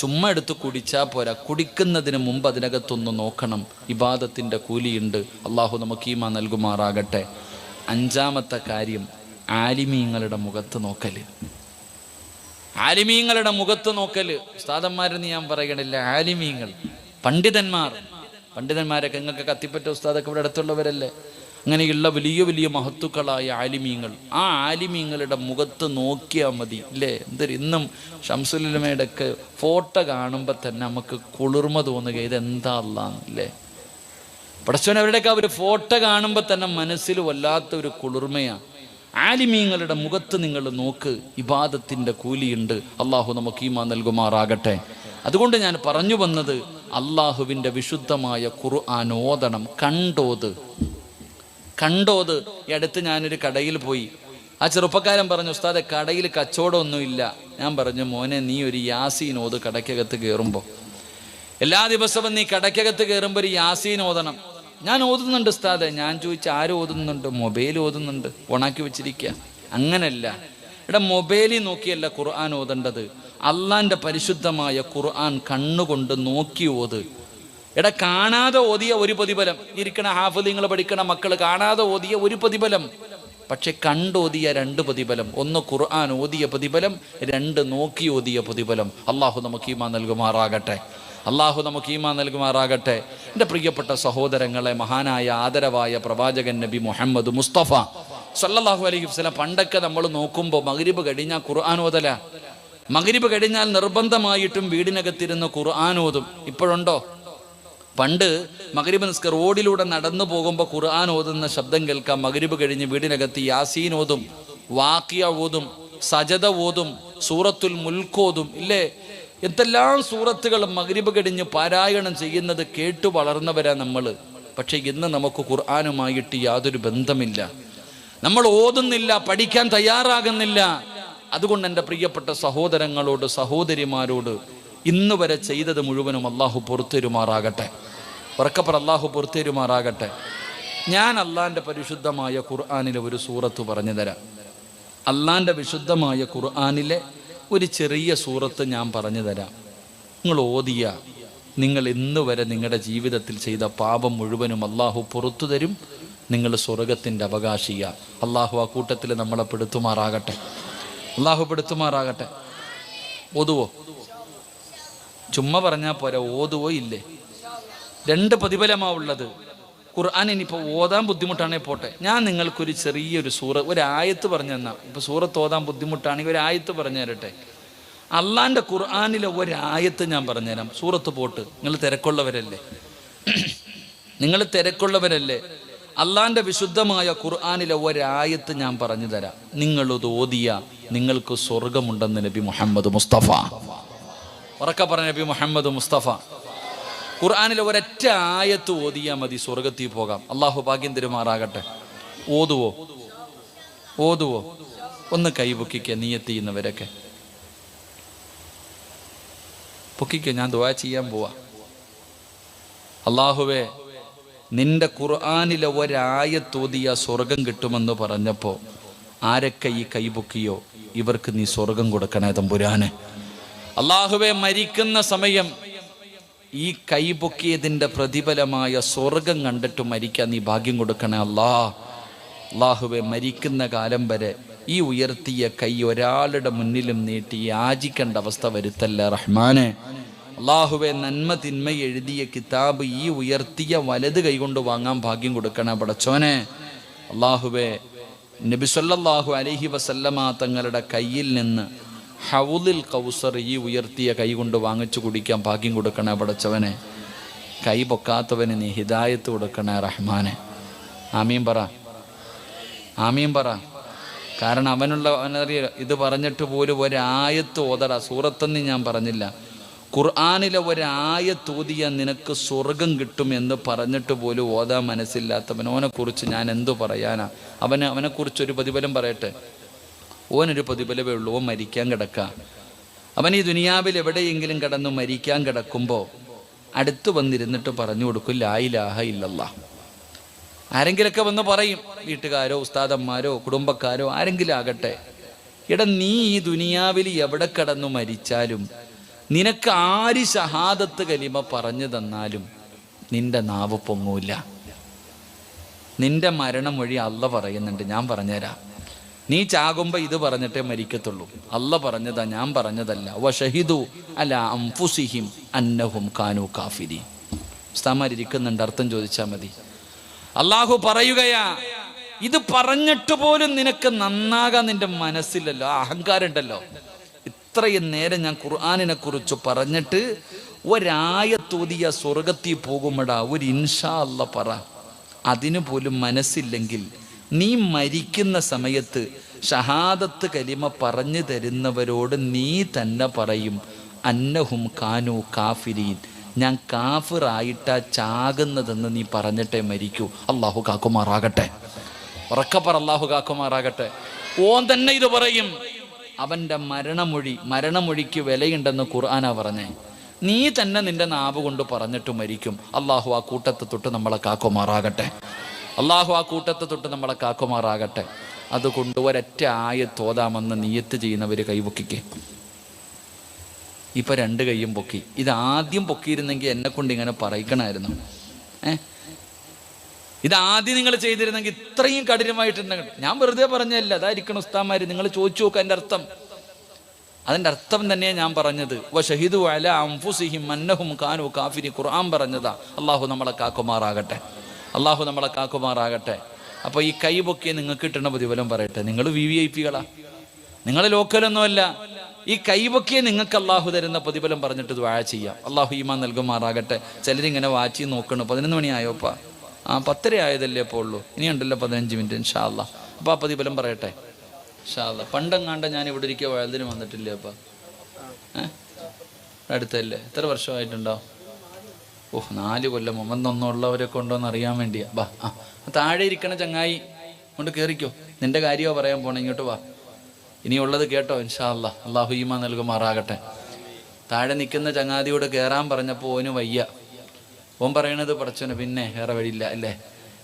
ചുമ്മാ എടുത്ത് കുടിച്ചാൽ പോരാ, കുടിക്കുന്നതിന് മുമ്പ് അതിനകത്തൊന്ന് നോക്കണം. ഇബാദത്തിൻ്റെ കൂലിയുണ്ട്. അള്ളാഹു നമുക്ക് ഈമാൻ നൽകുമാറാകട്ടെ. 5ാമത്തെ കാര്യം, ആലിമീങ്ങളുടെ മുഖത്ത് നോക്കല്. ആലിമീങ്ങളുടെ മുഖത്ത് നോക്കല്. ഉസ്താദന്മാരെന്ന് ഞാൻ പറയണില്ല, ആലിമീങ്ങൾ, പണ്ഡിതന്മാരൊക്കെ നിങ്ങൾക്ക് കത്തിപ്പറ്റ ഉസ്താദൊക്കെ ഇവിടെ അടുത്തുള്ളവരല്ലേ. അങ്ങനെയുള്ള വലിയ വലിയ മഹത്തുക്കളായ ആലിമീങ്ങൾ, ആ ആലിമീങ്ങളുടെ മുഖത്ത് നോക്കിയാൽ മതി അല്ലേ. എന്തൊരു ഇന്നും ശംസുലുലമയുടെ ഒക്കെ ഫോട്ടോ കാണുമ്പോൾ തന്നെ നമുക്ക് കുളിർമ തോന്നുക, ഇതെന്താ അല്ലാന്ന് അല്ലേ. പടച്ചോൻ അവരുടെയൊക്കെ ഒരു ഫോട്ടോ കാണുമ്പോൾ തന്നെ മനസ്സിൽ വല്ലാത്തൊരു കുളിർമയാണ്. ആലിമീങ്ങളുടെ മുഖത്ത് നിങ്ങൾ നോക്ക്, ഇബാദത്തിൻ്റെ കൂലിയുണ്ട്. അള്ളാഹു നമുക്ക് ഈമാൻ നൽകുമാറാകട്ടെ. അതുകൊണ്ട് ഞാൻ പറഞ്ഞു വന്നത്, അള്ളാഹുവിൻ്റെ വിശുദ്ധമായ ഖുർആൻ ഓതണം. കണ്ടോത്. ഈ അടുത്ത് ഞാനൊരു കടയിൽ പോയി. ആ ചെറുപ്പക്കാരൻ പറഞ്ഞു, ഉസ്താദെ കടയിൽ കച്ചവടമൊന്നുമില്ല. ഞാൻ പറഞ്ഞു, മോനെ നീ ഒരു യാസീൻ ഓത് കടയ്ക്കകത്ത് കയറുമ്പോൾ. എല്ലാ ദിവസവും നീ കടയ്ക്കകത്ത് കയറുമ്പോൾ ഒരു യാസീൻ ഓതണം. ഞാൻ ഓതുന്നുണ്ട് ഉസ്താദെ. ഞാൻ ചോദിച്ചു, ആരും ഓതുന്നുണ്ട്? മൊബൈൽ ഓതുന്നുണ്ട്, ഓണാക്കി വെച്ചിരിക്കുക. അങ്ങനല്ല, ഇവിടെ മൊബൈലിൽ നോക്കിയല്ല ഖുർആൻ ഓതേണ്ടത്. അള്ളാൻ്റെ പരിശുദ്ധമായ ഖുർആൻ കണ്ണുകൊണ്ട് നോക്കി ഓത്. എടാ, കാണാതെ ഓതിയ ഒരു പ്രതിഫലം, ഇരിക്കണ ഹാഫിളിങ്ങൾ പഠിക്കണ മക്കൾ കാണാതെ ഓതിയ ഒരു പ്രതിഫലം, പക്ഷെ കണ്ടോതിയ 2 പ്രതിഫലം. 1 ഖുർആൻ ഓതിയ പ്രതിഫലം, 2 നോക്കി ഓതിയ പ്രതിഫലം. അള്ളാഹു നമുക്ക് ഈമാൻ നൽകുമാറാകട്ടെ. എൻ്റെ പ്രിയപ്പെട്ട സഹോദരങ്ങളെ, മഹാനായ ആദരവായ പ്രവാചകൻ നബി മുഹമ്മദ് മുസ്തഫ സല്ലല്ലാഹു അലൈഹി വസല്ലം പണ്ടൊക്കെ നമ്മൾ നോക്കുമ്പോൾ മഗ്രിബ് കഴിഞ്ഞാൽ ഖുർആൻ ഓതല. മഗ്രിബ് കഴിഞ്ഞാൽ നിർബന്ധമായിട്ടും വീടിനകത്തിരുന്ന് ഖുർആൻ ഓതും. ഇപ്പോഴുണ്ടോ? പണ്ട് മഗ്രിബ് നിസ്കാരം റോഡിലൂടെ നടന്നു പോകുമ്പോൾ ഖുർആൻ ഓതുന്ന ശബ്ദം കേൾക്കാം. മഗ്രിബ് കഴിഞ്ഞ് വീടിനകത്ത് യാസീൻ ഓതും, വാഖിയ ഓതും, സജദ ഓതും, സൂറത്തുൽ മുൽക്ക് ഓതും. ഇല്ലേ, എന്തെല്ലാം സൂറത്തുകൾ മഗ്രിബ് കഴിഞ്ഞ് പാരായണം ചെയ്യുന്നത് കേട്ടു വളർന്നവരാ നമ്മൾ. പക്ഷേ ഇന്ന് നമുക്ക് ഖുർആനുമായിട്ട് യാതൊരു ബന്ധമില്ല. നമ്മൾ ഓതുന്നില്ല, പഠിക്കാൻ തയ്യാറാകുന്നില്ല. അതുകൊണ്ട് എൻ്റെ പ്രിയപ്പെട്ട സഹോദരങ്ങളോട് സഹോദരിമാരോട് ഇന്ന് വരെ ചെയ്തത് മുഴുവനും അള്ളാഹു പൊറുത്തരുമാറാകട്ടെ. ഉറക്കപ്പറ അള്ളാഹു പൊറുത്തരുമാറാകട്ടെ. ഞാൻ അള്ളാൻ്റെ പരിശുദ്ധമായ ഖുർആനിലെ ഒരു സൂറത്ത് പറഞ്ഞു തരാം. അള്ളാൻ്റെ വിശുദ്ധമായ ഖുർആനിലെ ഒരു ചെറിയ സൂറത്ത് ഞാൻ പറഞ്ഞു തരാം. നിങ്ങൾ ഓതിയ നിങ്ങൾ ഇന്ന് വരെ നിങ്ങളുടെ ജീവിതത്തിൽ ചെയ്ത പാപം മുഴുവനും അള്ളാഹു പുറത്തു തരും. നിങ്ങൾ സ്വർഗത്തിൻ്റെ അവകാശിയ. അള്ളാഹു ആ കൂട്ടത്തിൽ നമ്മളെ പെടുത്തുമാറാകട്ടെ. അള്ളാഹു പെടുത്തുമാറാകട്ടെ. ഓതുവോ? ചുമ്മാ പറഞ്ഞാൽ പോരാ, ഓതുവോ ഇല്ലേ? 2 പ്രതിഫലമാ ഉള്ളത്. ഖുർആൻ ഇനിയിപ്പോൾ ഓതാൻ ബുദ്ധിമുട്ടാണെങ്കിൽ പോട്ടെ, ഞാൻ നിങ്ങൾക്കൊരു ചെറിയൊരു ഒരു ആയത്ത് പറഞ്ഞു തന്നാ. ഇപ്പോൾ സൂറത്ത് ഓതാൻ ബുദ്ധിമുട്ടാണെങ്കിൽ ഒരു ആയത്ത് പറഞ്ഞു തരട്ടെ. അള്ളാൻ്റെ ഖുർആനിലെ ഒരായത്ത് ഞാൻ പറഞ്ഞുതരാം. സൂറത്ത് പോട്ട്. നിങ്ങൾ തിരക്കുള്ളവരല്ലേ? അള്ളാൻ്റെ വിശുദ്ധമായ ഖുർആനിലെ ഒരായത്ത് ഞാൻ പറഞ്ഞു തരാം. നിങ്ങളത് ഓതിയ നിങ്ങൾക്ക് സ്വർഗമുണ്ടെന്ന് നബി മുഹമ്മദ് മുസ്തഫ. ഉറക്കെ പറഞ്ഞ നബി മുഹമ്മദ് മുസ്തഫ. ഖുർആനിലെ ഒരൊറ്റ ആയത്ത് ഓതിയാൽ മതി, സ്വർഗത്തിൽ പോകാം. അള്ളാഹു ഭാഗ്യം തരുമാറാകട്ടെ. ഓതുവോ? ഒന്ന് കൈ പൊക്കിക്കുക. നിയത്ത് ചെയ്യുന്നവരൊക്കെ പൊക്കിക്കോ. ഞാൻ ദുആ ചെയ്യാൻ പോവാ. അള്ളാഹുവേ, നിന്റെ ഖുർആനിലെ ഒരായത്ത് ഓതിയ സ്വർഗം കിട്ടുമെന്ന് പറഞ്ഞപ്പോൾ ആരൊക്കെ ഈ കൈ പൊക്കിയോ ഇവർക്ക് നീ സ്വർഗം കൊടുക്കണേ തമ്പുരാനെ. അള്ളാഹുവേ, മരിക്കുന്ന സമയം ഈ കൈ പൊക്കിയതിൻ്റെ പ്രതിഫലമായ സ്വർഗം കണ്ടിട്ട് മരിക്കാൻ നീ ഭാഗ്യം കൊടുക്കണേ അള്ളാഹുവേ, മരിക്കുന്ന കാലം വരെ ഈ ഉയർത്തിയ കൈ ഒരാളുടെ മുന്നിലും നീട്ടി യാചിക്കേണ്ട അവസ്ഥ വരുത്തല്ല റഹ്മാനെ. അള്ളാഹുവേ, നന്മ തിന്മ എഴുതിയ കിതാബ് ഈ ഉയർത്തിയ വലത് കൈകൊണ്ട് വാങ്ങാൻ ഭാഗ്യം കൊടുക്കണേ പടച്ചോനെ. അള്ളാഹുവേ, നബി സല്ലല്ലാഹു അലൈഹി വസല്ലമ തങ്ങളുടെ കയ്യിൽ നിന്ന് ഹൗദിൽ കൗസർ ഈ ഉയർത്തിയ കൈ കൊണ്ട് വാങ്ങിച്ചു കുടിക്കാൻ ഭാഗ്യം കൊടുക്കണേ പടച്ചവനെ. കൈ പൊക്കാത്തവന് നീ ഹിദായത്ത് കൊടുക്കണേ റഹ്മാനെ. ആമീൻ പറ. കാരണം അവനറിയ ഇത് പറഞ്ഞിട്ട് പോലും ഒരായത്ത് ഓതറ. സൂറത്തൊന്നും ഞാൻ പറഞ്ഞില്ല. ഖുർആനിലെ ഒരായത്ത് ഓതിയ നിനക്ക് സ്വർഗം കിട്ടും എന്ന് പറഞ്ഞിട്ട് പോലും ഓതാൻ മനസ്സില്ലാത്തവൻ, ഓനെക്കുറിച്ച് ഞാൻ എന്തു പറയാനാ? അവനെക്കുറിച്ചൊരു പ്രതിഫലം പറയട്ടെ. ഓനൊരു പ്രതിഫലമേ ഉള്ളൂ. ഓൻ മരിക്കാൻ കിടക്കുക. അവൻ ഈ ദുനിയാവിൽ എവിടെയെങ്കിലും കിടന്നു മരിക്കാൻ കിടക്കുമ്പോൾ അടുത്ത് വന്നിരുന്നിട്ട് പറഞ്ഞു കൊടുക്കും ലാ ഇലാഹ ഇല്ലല്ലാഹ്. ആരെങ്കിലൊക്കെ വന്ന് പറയും, വീട്ടുകാരോ ഉസ്താദന്മാരോ കുടുംബക്കാരോ ആരെങ്കിലും ആകട്ടെ, നീ ഈ ദുനിയാവിൽ എവിടെ കിടന്നു മരിച്ചാലും നിനക്ക് ആര് ഷഹാദത്ത് കലിമ പറഞ്ഞു തന്നാലും നിന്റെ നാവ് പൊങ്ങൂല. നിന്റെ മരണം വഴി അള്ള പറയുന്നുണ്ട്, ഞാൻ പറഞ്ഞുതരാം. നീ ചാകുമ്പോൾ ഇത് പറഞ്ഞിട്ടേ മരിക്കത്തുള്ളൂ. അള്ള പറഞ്ഞതാ, ഞാൻ പറഞ്ഞതല്ല. വശഹിദു അലാ അൻഫുസിഹിം അന്നഹും കാനൂ കാഫിരീൻ. ഉസ്താദന്മാരിയ്ക്കുന്നുണ്ട്, അർത്ഥം ചോദിച്ചാൽ മതി. അള്ളാഹു പറയുകയാ, ഇത് പറഞ്ഞിട്ട് പോലും നിനക്ക് നന്നാകാൻ നിന്റെ മനസ്സിലല്ലോ, അഹങ്കാരം ഉണ്ടല്ലോ. ഇത്രയും നേരം ഞാൻ ഖുർആനിനെ കുറിച്ച് പറഞ്ഞിട്ട് ഒരായത്തോതിയ സ്വർഗത്തിൽ പോകുമ്പോടാ ഒരു ഇൻഷാ അല്ലാ പറ. അതിനു പോലും മനസ്സില്ലെങ്കിൽ നീ മരിക്കുന്ന സമയത്ത് ഷഹാദത്ത് കലിമ പറഞ്ഞു തരുന്നവരോട് നീ തന്നെ പറയും അന്നഹും കാനൂ കാഫിരീൻ, ഞാൻ കാഫിറായിട്ടാ ചാകുന്നതെന്ന് നീ പറഞ്ഞിട്ടേ മരിക്കൂ. അള്ളാഹു കാക്കുമാറാകട്ടെ. ഉറക്കപ്പറ, അള്ളാഹു കാക്കുമാറാകട്ടെ. ഓൻ തന്നെ ഇത് പറയും. അവൻ്റെ മരണമൊഴിക്ക് വിലയുണ്ടെന്ന് ഖുർആനാ പറഞ്ഞേ. നീ തന്നെ നിന്റെ നാവ് കൊണ്ട് പറഞ്ഞിട്ട് മരിക്കും. അള്ളാഹു ആ കൂട്ടത്തെ തൊട്ട് നമ്മളെ കാക്കുമാറാകട്ടെ. അതുകൊണ്ട് ഒരൊറ്റ ആയത്തോതാമെന്ന് നിയത്ത് ചെയ്യുന്നവർ കൈപൊക്കിക്കേ. ഇപ്പം 2 കൈയും പൊക്കി. ഇത് ആദ്യം പൊക്കിയിരുന്നെങ്കിൽ എന്നെ കൊണ്ട് ഇങ്ങനെ പറയിക്കണമായിരുന്നു. ഇത് ആദ്യം നിങ്ങൾ ചെയ്തിരുന്നെങ്കിൽ ഇത്രയും കഠിനമായിട്ടുണ്ടെങ്കിൽ. ഞാൻ വെറുതെ പറഞ്ഞല്ല, അതായിരിക്കണം ഉസ്താദന്മാർ. നിങ്ങൾ ചോദിച്ചു നോക്കുക അതിൻ്റെ അർത്ഥം തന്നെയാണ് ഞാൻ പറഞ്ഞത്. വശഹിദു അലാ അൻഫുസിഹിം അന്നഹും കാനൂ കാഫിരീൻ. ഖുർആൻ പറഞ്ഞതാ. അള്ളാഹു നമ്മളെ കാക്കുമാറാകട്ടെ. അപ്പോൾ ഈ കൈ പൊക്കിയ നിങ്ങൾക്ക് കിട്ടുന്ന പ്രതിഫലം പറയട്ടെ. നിങ്ങൾ VVIP-കളാ, നിങ്ങൾ ലോക്കലൊന്നുമല്ല. ഈ കൈ പൊക്കിയ നിങ്ങൾക്ക് അള്ളാഹു തരുന്ന പ്രതിഫലം പറഞ്ഞിട്ട് ദുആ ചെയ്യാം. അള്ളാഹു ഈമാൻ നൽകുമാറാകട്ടെ. ചിലരിങ്ങനെ വാച്ചി നോക്കണം. 11 മണിയായോപ്പാ? 10:30 ആയതല്ലേ ഇപ്പോൾ ഉള്ളൂ. ഇനിയുണ്ടല്ലോ 15 മിനിറ്റ് ഇൻഷാ അല്ലാഹ്. അപ്പോൾ ആ പ്രതിഫലം പറയട്ടെ ഇൻഷാ അല്ലാഹ്. പണ്ടെങ്ങാണ്ട് ഞാൻ ഇവിടെ ഇരിക്കുക വയലിന് വന്നിട്ടില്ലേ? അപ്പം അടുത്തല്ലേ? എത്ര വർഷമായിട്ടുണ്ടോ? 4 കൊല്ലം മുമ്പൊന്നുള്ളവരൊക്കെ ഉണ്ടോയെന്ന് അറിയാൻ വേണ്ടിയാ. വാ, താഴെ ഇരിക്കണ ചങ്ങായി കൊണ്ട് കയറിക്കോ, നിന്റെ കാര്യമോ പറയാൻ പോണേ, ഇങ്ങോട്ട് വാ, ഇനിയുള്ളത് കേട്ടോ ഇൻഷാ അല്ലാ, അള്ളാഹു ഈമാൻ നൽകുമാറാകട്ടെ. താഴെ നിൽക്കുന്ന ചങ്ങാതിയോട് കയറാൻ പറഞ്ഞപ്പോൾ ഓന് വയ്യ. ഓൻ പറയണത് പടച്ചോനെ പിന്നെ വേറെ വഴിയില്ല അല്ലേ.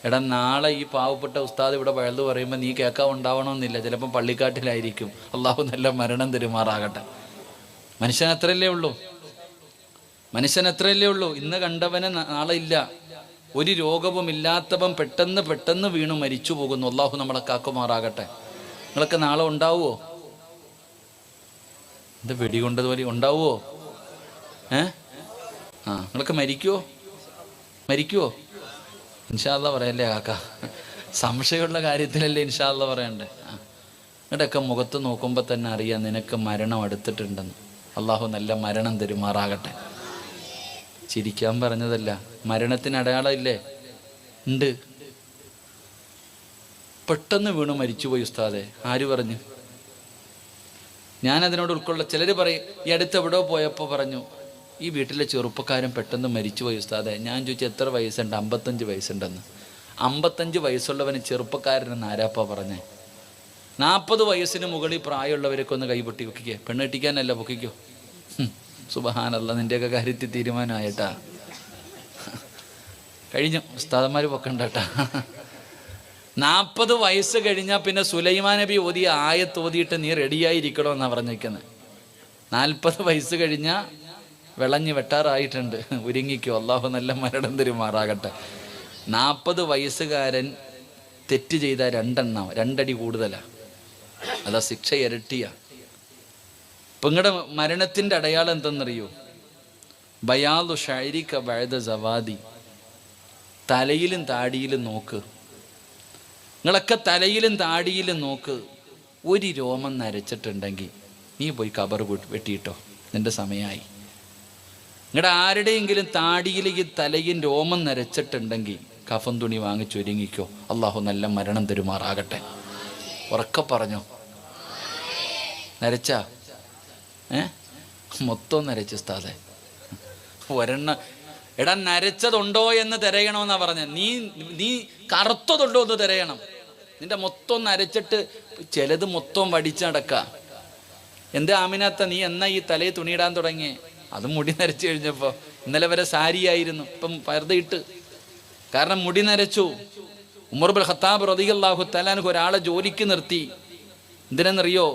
എടാ, നാളെ ഈ പാവപ്പെട്ട ഉസ്താദ് ഇവിടെ പഴുതു പറയുമ്പോൾ നീ കേൾക്കാൻ ഉണ്ടാവണമെന്നില്ല, ചിലപ്പം പള്ളിക്കാട്ടിലായിരിക്കും. അള്ളാഹു നല്ല മരണം തരുമാറാകട്ടെ. മനുഷ്യൻ അത്രയല്ലേ ഉള്ളൂ, മനുഷ്യൻ അത്രയല്ലേ ഉള്ളൂ. ഇന്ന് കണ്ടവന് നാളെ ഇല്ല. ഒരു രോഗവും ഇല്ലാത്തവൻ പെട്ടെന്ന് വീണു മരിച്ചു പോകുന്നു. അള്ളാഹു നമ്മളെ കാക്കുമാറാകട്ടെ. നിങ്ങളൊക്കെ നാളെ ഉണ്ടാവുമോ? ഇത് വെടികൊണ്ടതുപോലെ ഉണ്ടാവുമോ? നിങ്ങളൊക്കെ മരിക്കുവോ? ഇൻഷാ അല്ലാ പറയല്ലേ കാക്ക, സംശയമുള്ള കാര്യത്തിലല്ലേ ഇൻഷാ അല്ലാ പറയണ്ടേ. നിങ്ങളുടെയൊക്കെ മുഖത്ത് നോക്കുമ്പോൾ തന്നെ അറിയാം നിനക്ക് മരണം അടുത്തിട്ടുണ്ടെന്ന്. അള്ളാഹു നല്ല മരണം തരുമാറാകട്ടെ. ചിരിക്കാൻ പറഞ്ഞതല്ല, മരണത്തിന് അടയാളമില്ലേ? ഉണ്ട്. പെട്ടെന്ന് വീണു മരിച്ചുപോയി ഉസ്താദെ. ആര് പറഞ്ഞു? ഞാനതിനോട് ഉൾക്കൊള്ള. ചിലർ പറയും, ഈ അടുത്ത് എവിടെയോ പോയപ്പോൾ പറഞ്ഞു, ഈ വീട്ടിലെ ചെറുപ്പക്കാരൻ പെട്ടെന്ന് മരിച്ചുപോയി ഉസ്താദെ. ഞാൻ ചോദിച്ചു എത്ര വയസ്സുണ്ട്? 55 വയസ്സുണ്ടെന്ന്. 55 വയസ്സുള്ളവന് ചെറുപ്പക്കാരനെന്ന് ആരാപ്പാ പറഞ്ഞേ? 40 വയസ്സിന് മുകളിൽ പ്രായമുള്ളവരൊക്കെ ഒന്ന് കൈപൊട്ടി പൊക്കിക്കേ. പെണ്ണ് കെട്ടിക്കാനല്ല, പൊക്കിക്കോ. സുബ്ഹാനല്ലാ, നിൻ്റെയൊക്കെ കാര്യത്തിൽ തീരുമാനമായിട്ടാ. കഴിഞ്ഞു, ഉസ്താദന്മാർ പൊക്കണ്ടട്ടാ. 40 വയസ്സ് കഴിഞ്ഞാൽ പിന്നെ സുലൈമാൻ നബി ഓതിയ ആയത്ത് ഓതിയിട്ട് നീ റെഡിയായിരിക്കണമെന്നാണ് പറഞ്ഞിരിക്കുന്നത്. 40 വയസ്സ് കഴിഞ്ഞാൽ വിളഞ്ഞ് വെട്ടാറായിട്ടുണ്ട്, ഒരുങ്ങിക്കോ. അള്ളാഹു നല്ല മരണം തരുമാറാകട്ടെ. 40 വയസ്സുകാരൻ തെറ്റ് ചെയ്താൽ 2 അടി കൂടുതലാണ്. അതാ ശിക്ഷ ഇരട്ടിയ. ഇപ്പം നിങ്ങളുടെ മരണത്തിൻ്റെ അടയാളം എന്തെന്നറിയോ? ബയാദു ഷഅരിക ബഅദ സവാദി. തലയിലും താടിയിലും നോക്ക്. നിങ്ങളൊക്കെ തലയിലും താടിയിലും നോക്ക്. ഒരു രോമം നരച്ചിട്ടുണ്ടെങ്കിൽ നീ പോയി കബർ വെട്ടിയിട്ടോ, നിന്റെ സമയമായി. നിങ്ങളുടെ ആരുടെയെങ്കിലും താടിയിൽ ഈ തലയും രോമം നരച്ചിട്ടുണ്ടെങ്കിൽ കഫൻ തുണി വാങ്ങിച്ചൊരുങ്ങിക്കോ. അള്ളാഹു നല്ല മരണം തരുമാറാകട്ടെ. ഉറക്കെ പറഞ്ഞോ. നരച്ചാ? മൊത്തം നരച്ചു ഉസ്താദേ. ഒരെണ്ണം. എടാ, നരച്ചതുണ്ടോ എന്ന് തിരയണമെന്നാ പറഞ്ഞ. നീ കറുത്തതുണ്ടോ എന്ന് തിരയണം. നിന്റെ മൊത്തം നരച്ചിട്ട് ചിലത് മൊത്തം വടിച്ചടക്ക. എന്താ ആമിനാത്ത, നീ എന്നാ ഈ തലയിൽ തുണിയിടാൻ തുടങ്ങിയേ? അത് മുടി നരച്ചു കഴിഞ്ഞപ്പോൾ. ഇന്നലെ വരെ സാരിയായിരുന്നു, ഇപ്പം പർദ്ദയിട്ട്. കാരണം മുടി നരച്ചു. ഉമർ ഇബ്നുൽ ഖത്താബ് റളിയല്ലാഹു തആല അൻഹു ഒരാളെ ജോലിക്ക് നിർത്തി. എന്തിനെന്നറിയോ?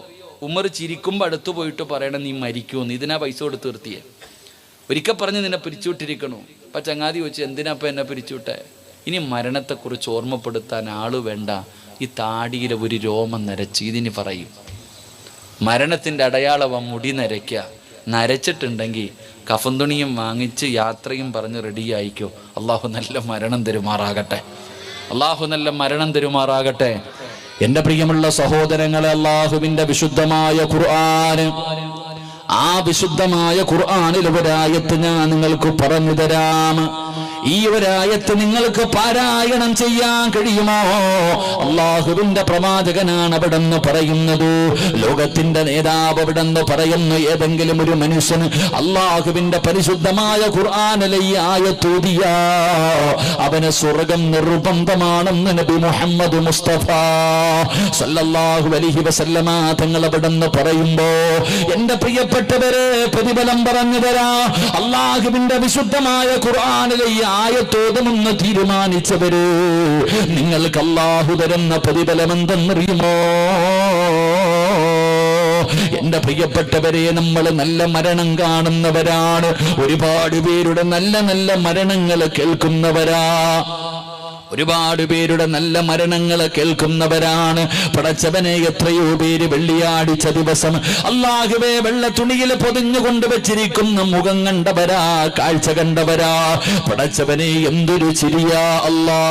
ഉമർ ചിരിക്കുമ്പോൾ അടുത്ത് പോയിട്ട് പറയണം നീ മരിക്കുമെന്ന്. ഇതിനാ പൈസ കൊടുത്ത് നിർത്തിയേ. ഒരിക്കൽ പറഞ്ഞ് നിന്നെ പിരിച്ചുവിട്ടിരിക്കണു. അപ്പം ചങ്ങാതി ചോദിച്ചു, എന്തിനാ അപ്പം എന്നെ പിരിച്ചുവിട്ടെ? ഇനി മരണത്തെക്കുറിച്ച് ഓർമ്മപ്പെടുത്താൻ ആള് വേണ്ട. ഈ താടിയിലെ ഒരു രോമം നരച്ച് ഇതിന് പറയും. മരണത്തിൻ്റെ അടയാളവ മുടി നരയ്ക്കുക. നരച്ചിട്ടുണ്ടെങ്കിൽ കഫൻ തുണിയും വാങ്ങിച്ച് യാത്രയും പറഞ്ഞ് റെഡിയായിക്കോ. അള്ളാഹു നല്ല മരണം തരുമാറാകട്ടെ. അള്ളാഹു നല്ല മരണം തരുമാറാകട്ടെ. എൻ്റെ പ്രിയമുള്ള സഹോദരങ്ങളെ, അള്ളാഹുവിൻ്റെ വിശുദ്ധമായ ഖുർആൻ, ആ വിശുദ്ധമായ ഖുർആനിൽ ഒരായത്ത് ഞാൻ നിങ്ങൾക്ക് പറഞ്ഞു തരാം. ഈ ഒരായത്ത് നിങ്ങൾക്ക് പാരായണം ചെയ്യാൻ കഴിയുമോ? അള്ളാഹുവിന്റെ പ്രവാചകനാണ് അവിടെന്ന് പറയുന്നത്. ലോകത്തിന്റെ നേതാവ് അവിടെന്ന് പറയുന്നു. ഏതെങ്കിലും ഒരു മനുഷ്യന് അള്ളാഹുവിന്റെ പരിശുദ്ധമായ ഖുർആനിലെ ഈ ആയത്ത് ഓതിയാ അവന് സ്വർഗം നിർബന്ധമാണെന്ന് നബി മുഹമ്മദ് മുസ്തഫ സല്ലല്ലാഹു അലൈഹി വസല്ലമ തങ്ങൾ അവിടെന്ന് പറയുമ്പോ, എന്റെ പ്രിയപ്പെട്ടവരെ, പ്രതിഫലം പറഞ്ഞു തരാ. അള്ളാഹുവിന്റെ വിശുദ്ധമായ ഖുർആനിലെ ഈ ആയത്തോതുമെന്ന് തീരുമാനിച്ചവര്, നിങ്ങൾക്ക് അല്ലാഹു തരുന്ന പ്രതിഫലം എന്തെന്നറിയുമോ? എന്റെ പ്രിയപ്പെട്ടവരെ, നമ്മൾ നല്ല മരണം കാണുന്നവരാണ്. ഒരുപാട് പേരുടെ നല്ല നല്ല മരണങ്ങൾ കേൾക്കുന്നവരാ. ഒരുപാട് പേരുടെ നല്ല മരണങ്ങൾ കേൾക്കുന്നവരാണ്. പടച്ചവനെ, എത്രയോ പേര് വെള്ളിയാഴ്ച ദിവസം അല്ലാഹുവേ വെള്ള തുണിയിൽ പൊതിഞ്ഞുകൊണ്ട് വെച്ചിരിക്കുന്ന മുഖം കണ്ടവരാ, കാഴ്ച കണ്ടവരാ. പടച്ചവനെ, എന്തൊരു ചിരിയാ അല്ലാ,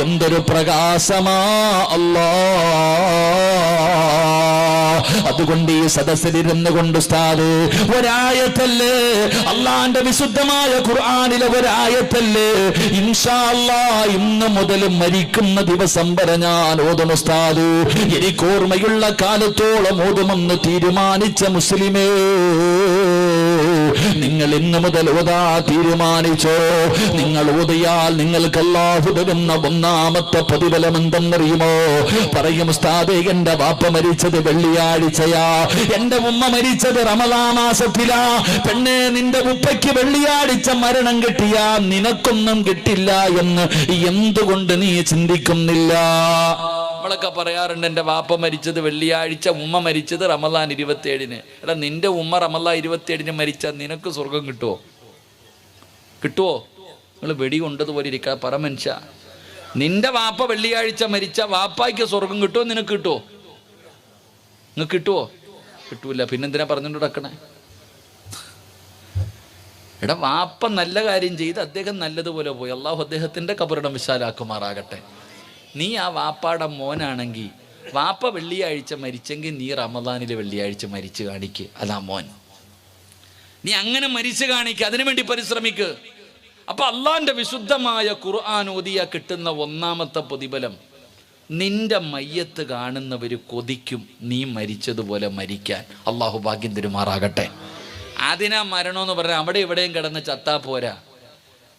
എന്തൊരു പ്രകാശമാ അല്ലാ. അതുകൊണ്ട് ഈ സദസ്സിലിരുന്നു കൊണ്ട് ഉസ്താദ് ഒരായത്തല്ലേ, അള്ളാന്റെ വിശുദ്ധമായ ഖുർആനിലെ ഒരായത്തല്ലേ, ഇൻഷാ അല്ലാഹ് ഇന്ന് മുതൽ മരിക്കുന്ന ദിവസം വരെ ഞാൻ ഓതും ഉസ്താദ്. എനിക്ക് ഓർമ്മയുള്ള കാലത്തോളം ഓതുമെന്ന് തീരുമാനിച്ച മുസ്ലിമേ, നിങ്ങൾ ഇന്ന് മുതൽ ഓതാ തീരുമാനിച്ചോ. നിങ്ങൾ ഓതിയാൽ നിങ്ങൾക്ക് അല്ലാഹു തരുന്ന ഒന്നാമത്തെ പ്രതിഫലം എന്തെന്നറിയുമോ? പറയും ഉസ്താദേ, എന്റെ വാപ്പ മരിച്ചത് വെള്ളിയാഴ്ചയാ, എന്റെ ഉമ്മ മരിച്ചത് റമദാൻ മാസത്തിലാ. പെണ്ണെ, നിന്റെ ഉപ്പയ്ക്ക് വെള്ളിയാഴ്ച മരണം കിട്ടിയാ നിനക്കൊന്നും കിട്ടില്ല എന്ന് എന്തുകൊണ്ട് നീ ചിന്തിക്കുന്നില്ല? നമ്മളൊക്കെ പറയാറുണ്ട്, എൻ്റെ വാപ്പ മരിച്ചത് വെള്ളിയാഴ്ച, ഉമ്മ മരിച്ചത് റമദാൻ 27-ന്. എടാ, നിന്റെ ഉമ്മ റമദാൻ 27-ന് മരിച്ചാൽ നിനക്ക് സ്വർഗം കിട്ടുമോ? കിട്ടുമോ? നിങ്ങൾ വെടി കൊണ്ടതുപോലെ ഇരിക്കുക. പറ മനുഷ്യ, നിന്റെ വാപ്പ വെള്ളിയാഴ്ച മരിച്ച വാപ്പായ്ക്ക് സ്വർഗം കിട്ടുമോ? നിനക്ക് കിട്ടുമോ? നിങ്ങൾക്ക് കിട്ടുമോ? കിട്ടൂല. പിന്നെന്തിനാ പറഞ്ഞുകൊണ്ട് നടക്കണേ? എടാ, വാപ്പ നല്ല കാര്യം ചെയ്ത് അദ്ദേഹം നല്ലതുപോലെ പോയി, അള്ളാഹു അദ്ദേഹത്തിൻ്റെ കബറിടം വിശാലാക്കുമാറാകട്ടെ. നീ ആ വാപ്പാടെ മോനാണെങ്കിൽ വാപ്പ വെള്ളിയാഴ്ച മരിച്ചെങ്കിൽ നീ റമദാനിലെ വെള്ളിയാഴ്ച മരിച്ചു കാണിക്ക്. അതാ മോൻ. നീ അങ്ങനെ മരിച്ചു കാണിക്ക്, അതിനുവേണ്ടി പരിശ്രമിക്ക്. അപ്പൊ അള്ളാന്റെ വിശുദ്ധമായ ഖുർആൻ ഓതിയ കിട്ടുന്ന ഒന്നാമത്തെ പ്രതിഫലം, നിന്റെ മയ്യത്ത് കാണുന്നവര് കൊതിക്കും നീ മരിച്ചതുപോലെ മരിക്കാൻ. അള്ളാഹു ഭാഗ്യം തരുമാറാകട്ടെ. അതിനാ മരണമെന്ന് പറഞ്ഞാൽ അവിടെ എവിടെയും കിടന്ന് ചത്താ പോരാ.